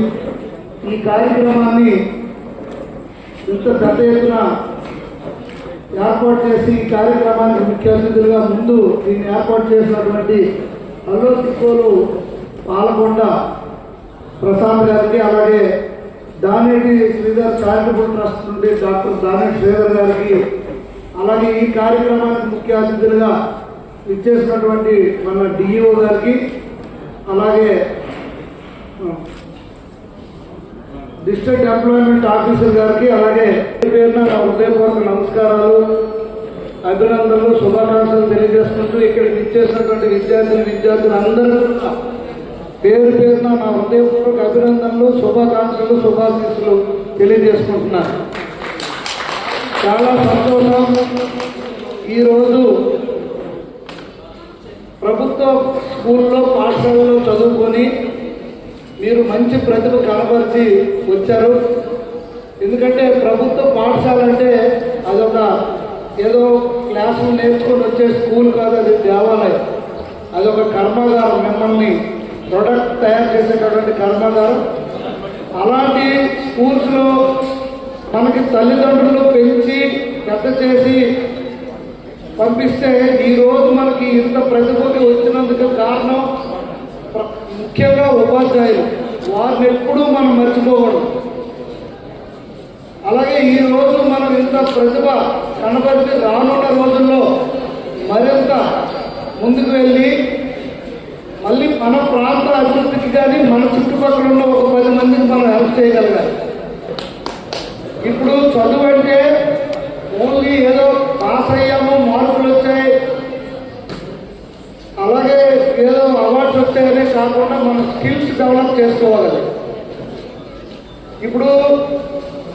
ఈ కార్యక్రమాన్ని ఇంత పెద్ద ఎత్తున ఏర్పాటు చేసి ఈ కార్యక్రమానికి ముఖ్య అతిథులుగా ముందు దీన్ని ఏర్పాటు చేసినటువంటి హలో సిక్కోలు పాలకొండ ప్రశాంత్ గారికి, అలాగే దానేటి శ్రీధర్ చారిటబుల్ ట్రస్ట్ నుండి డాక్టర్ దానేటి శ్రీధర్ గారికి, అలాగే ఈ కార్యక్రమానికి ముఖ్య అతిథులుగా ఇచ్చేసినటువంటి మన డిఈఓ గారికి, అలాగే డిస్ట్రిక్ట్ ఎంప్లాయ్మెంట్ ఆఫీసర్ గారికి, అలాగే పేరున నా హృదయపూర్వక నమస్కారాలు, అభినందనలు, శుభాకాంక్షలు తెలియజేసుకుంటూ ఇక్కడికి ఇచ్చేసినటువంటి విద్యార్థులు అందరూ పేరు పేరున నా హృదయపూర్వక అభినందనలు, శుభాకాంక్షలు, శుభాశీస్సులు తెలియజేసుకుంటున్నాను. చాలా సంతోషం. ఈరోజు ప్రభుత్వ స్కూల్లో పాఠశాలలో చదువుకొని మీరు మంచి ప్రతిభ కనబరిచి వచ్చారు. ఎందుకంటే ప్రభుత్వ పాఠశాల అంటే అదొక ఏదో క్లాసులు నేర్చుకొని వచ్చే స్కూల్ కాదు, అది దేవాలయం, అదొక కర్మాగారం, మిమ్మల్ని ప్రొడక్ట్ తయారు చేసేటటువంటి కర్మాగారం. అలాంటి స్కూల్స్లో మనకి తల్లిదండ్రులు పెంచి పెద్ద చేసి పంపిస్తే ఈరోజు మనకి ఇంత ప్రతిభకి వచ్చినందుకు కారణం ముఖ్యంగా ఉపాధ్యాయులు. వారిని ఎప్పుడూ మనం మర్చిపోకూడదు. అలాగే ఈరోజు మనం ఇంత ప్రతిభ కనబడితే రానున్న రోజుల్లో మరింత ముందుకు వెళ్ళి మళ్ళీ మన ప్రాంత అభివృద్ధికి కానీ మన చుట్టుపక్కల ఉన్న ఒక 10 మందికి మనం హెల్ప్ చేయగలగాలి. ఇప్పుడు చదువు అంటే ఓన్లీ ఏదో పాస్ అయ్యాము, మార్కులు వచ్చాయి, అలాగే ఏదో అవార్డ్స్ వచ్చాయనే కాకుండా మన స్కిల్స్ డెవలప్ చేసుకోవాలి. ఇప్పుడు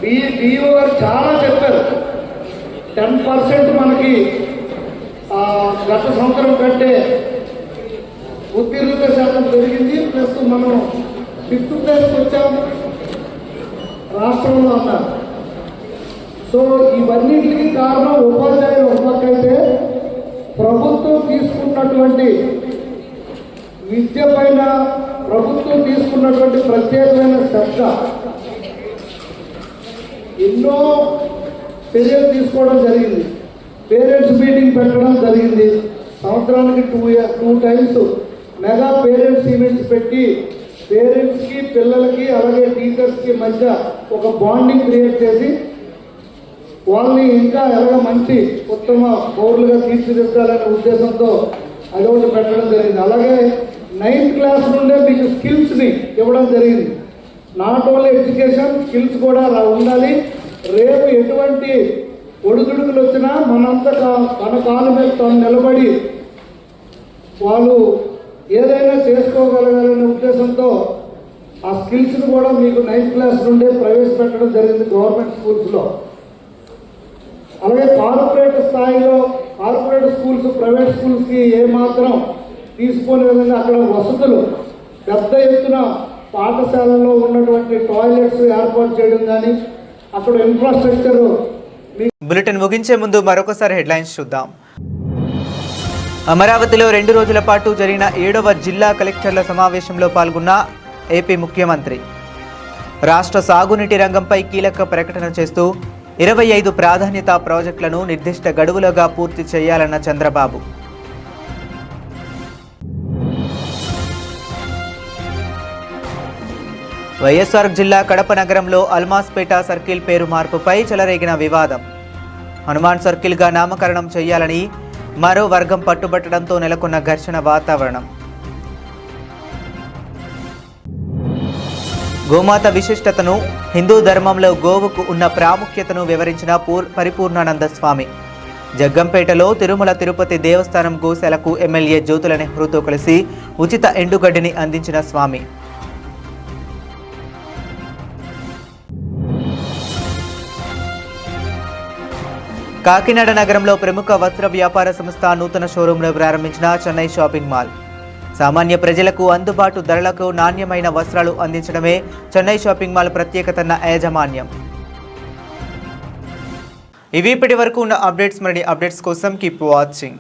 డిఓ గారు చాలా చెప్పారు, 10% మనకి గత సంవత్సరం కంటే ఉత్తీర్ణత శాతం పెరిగింది. ప్లస్ మనం 5th ప్లేస్కి వచ్చాము రాష్ట్రంలో అన్నారు. సో ఇవన్నిటికీ కారణం ఉపాధ్యాయులు ఒక పక్క అయితే, ప్రభుత్వం తీసుకున్నటువంటి విద్య పైన ప్రభుత్వం తీసుకున్నటువంటి ప్రత్యేకమైన శ్రద్ధ, ఎన్నో చర్యలు తీసుకోవడం జరిగింది. పేరెంట్స్ మీటింగ్ పెట్టడం జరిగింది. సంవత్సరానికి 2 times మెగా పేరెంట్స్ ఈవెంట్స్ పెట్టి పేరెంట్స్కి, పిల్లలకి, అలాగే టీచర్స్కి మధ్య ఒక బాండింగ్ క్రియేట్ చేసి వాళ్ళని ఇంకా ఎలాగ మంచి ఉత్తమ పౌరులుగా తీర్చిదిద్దాలనే ఉద్దేశంతో అదొకటి పెట్టడం జరిగింది. అలాగే 9th క్లాస్ నుండే మీకు స్కిల్స్ని ఇవ్వడం జరిగింది. నాట్ ఓన్లీ ఎడ్యుకేషన్, స్కిల్స్ కూడా అలా ఉండాలి. రేపు ఎటువంటి ఒడిదుడుకులు వచ్చినా మనంతా మన కాళ్ళ మీద తాను నిలబడి వాళ్ళు ఏదైనా చేసుకోగలగాలనే ఉద్దేశంతో ఆ స్కిల్స్ని కూడా మీకు 9th క్లాస్ నుండే ప్రవేశపెట్టడం జరిగింది గవర్నమెంట్ స్కూల్స్లో. అలాగే కార్పొరేట్ స్థాయిలో కార్పొరేట్ స్కూల్స్ ప్రైవేట్ స్కూల్స్కి ఏమాత్రం తీసుకునే విధంగా అక్కడ వసతులు పెద్ద ఎత్తున పాఠశాలలో ఉన్నటువంటి టాయిలెట్స్ ఏర్పాటు చేయడం కానీ అక్కడ ఇన్ఫ్రాస్ట్రక్చర్. బులెటిన్ ముగించే ముందు మరొకసారి హెడ్లైన్స్ చూద్దాం. అమరావతిలో 2 రోజుల పాటు జరిగిన 7వ జిల్లా కలెక్టర్ల సమావేశంలో పాల్గొన్న ఏపీ ముఖ్యమంత్రి. రాష్ట్ర సాగునీటి రంగంపై కీలక ప్రకటన చేస్తూ 25 ప్రాధాన్యత ప్రాజెక్టులను నిర్దిష్ట గడువులుగా పూర్తి చేయాలన్న చంద్రబాబు. వైఎస్ఆర్ జిల్లా కడప నగరంలో అల్మాస్పేట సర్కిల్ పేరు మార్పుపై చెలరేగిన వివాదం. హనుమాన్ సర్కిల్గా నామకరణం చేయాలని మరో వర్గం పట్టుబట్టడంతో నెలకొన్న ఘర్షణ వాతావరణం. గోమాత విశిష్టతను, హిందూ ధర్మంలో గోవుకు ఉన్న ప్రాముఖ్యతను వివరించిన పరిపూర్ణానంద స్వామి. జగ్గంపేటలో తిరుమల తిరుపతి దేవస్థానం గోశాలకు ఎమ్మెల్యే జ్యోతుల నెహ్రూతో కలిసి ఉచిత ఎండుగడ్డిని అందించిన స్వామి. కాకినాడ నగరంలో ప్రముఖ వస్త్ర వ్యాపార సంస్థ నూతన షోరూంను ప్రారంభించిన చెన్నై షాపింగ్ మాల్. సామాన్య ప్రజలకు అందుబాటు ధరలకు నాణ్యమైన వస్త్రాలు అందించడమే చెన్నై షాపింగ్ మాల్ ప్రత్యేకతన్న యాజమాన్యం. ఇవి ఇప్పటి వరకు ఉన్న అప్డేట్స్. మరిన్ని అప్డేట్స్ కోసం కీప్ వాచింగ్.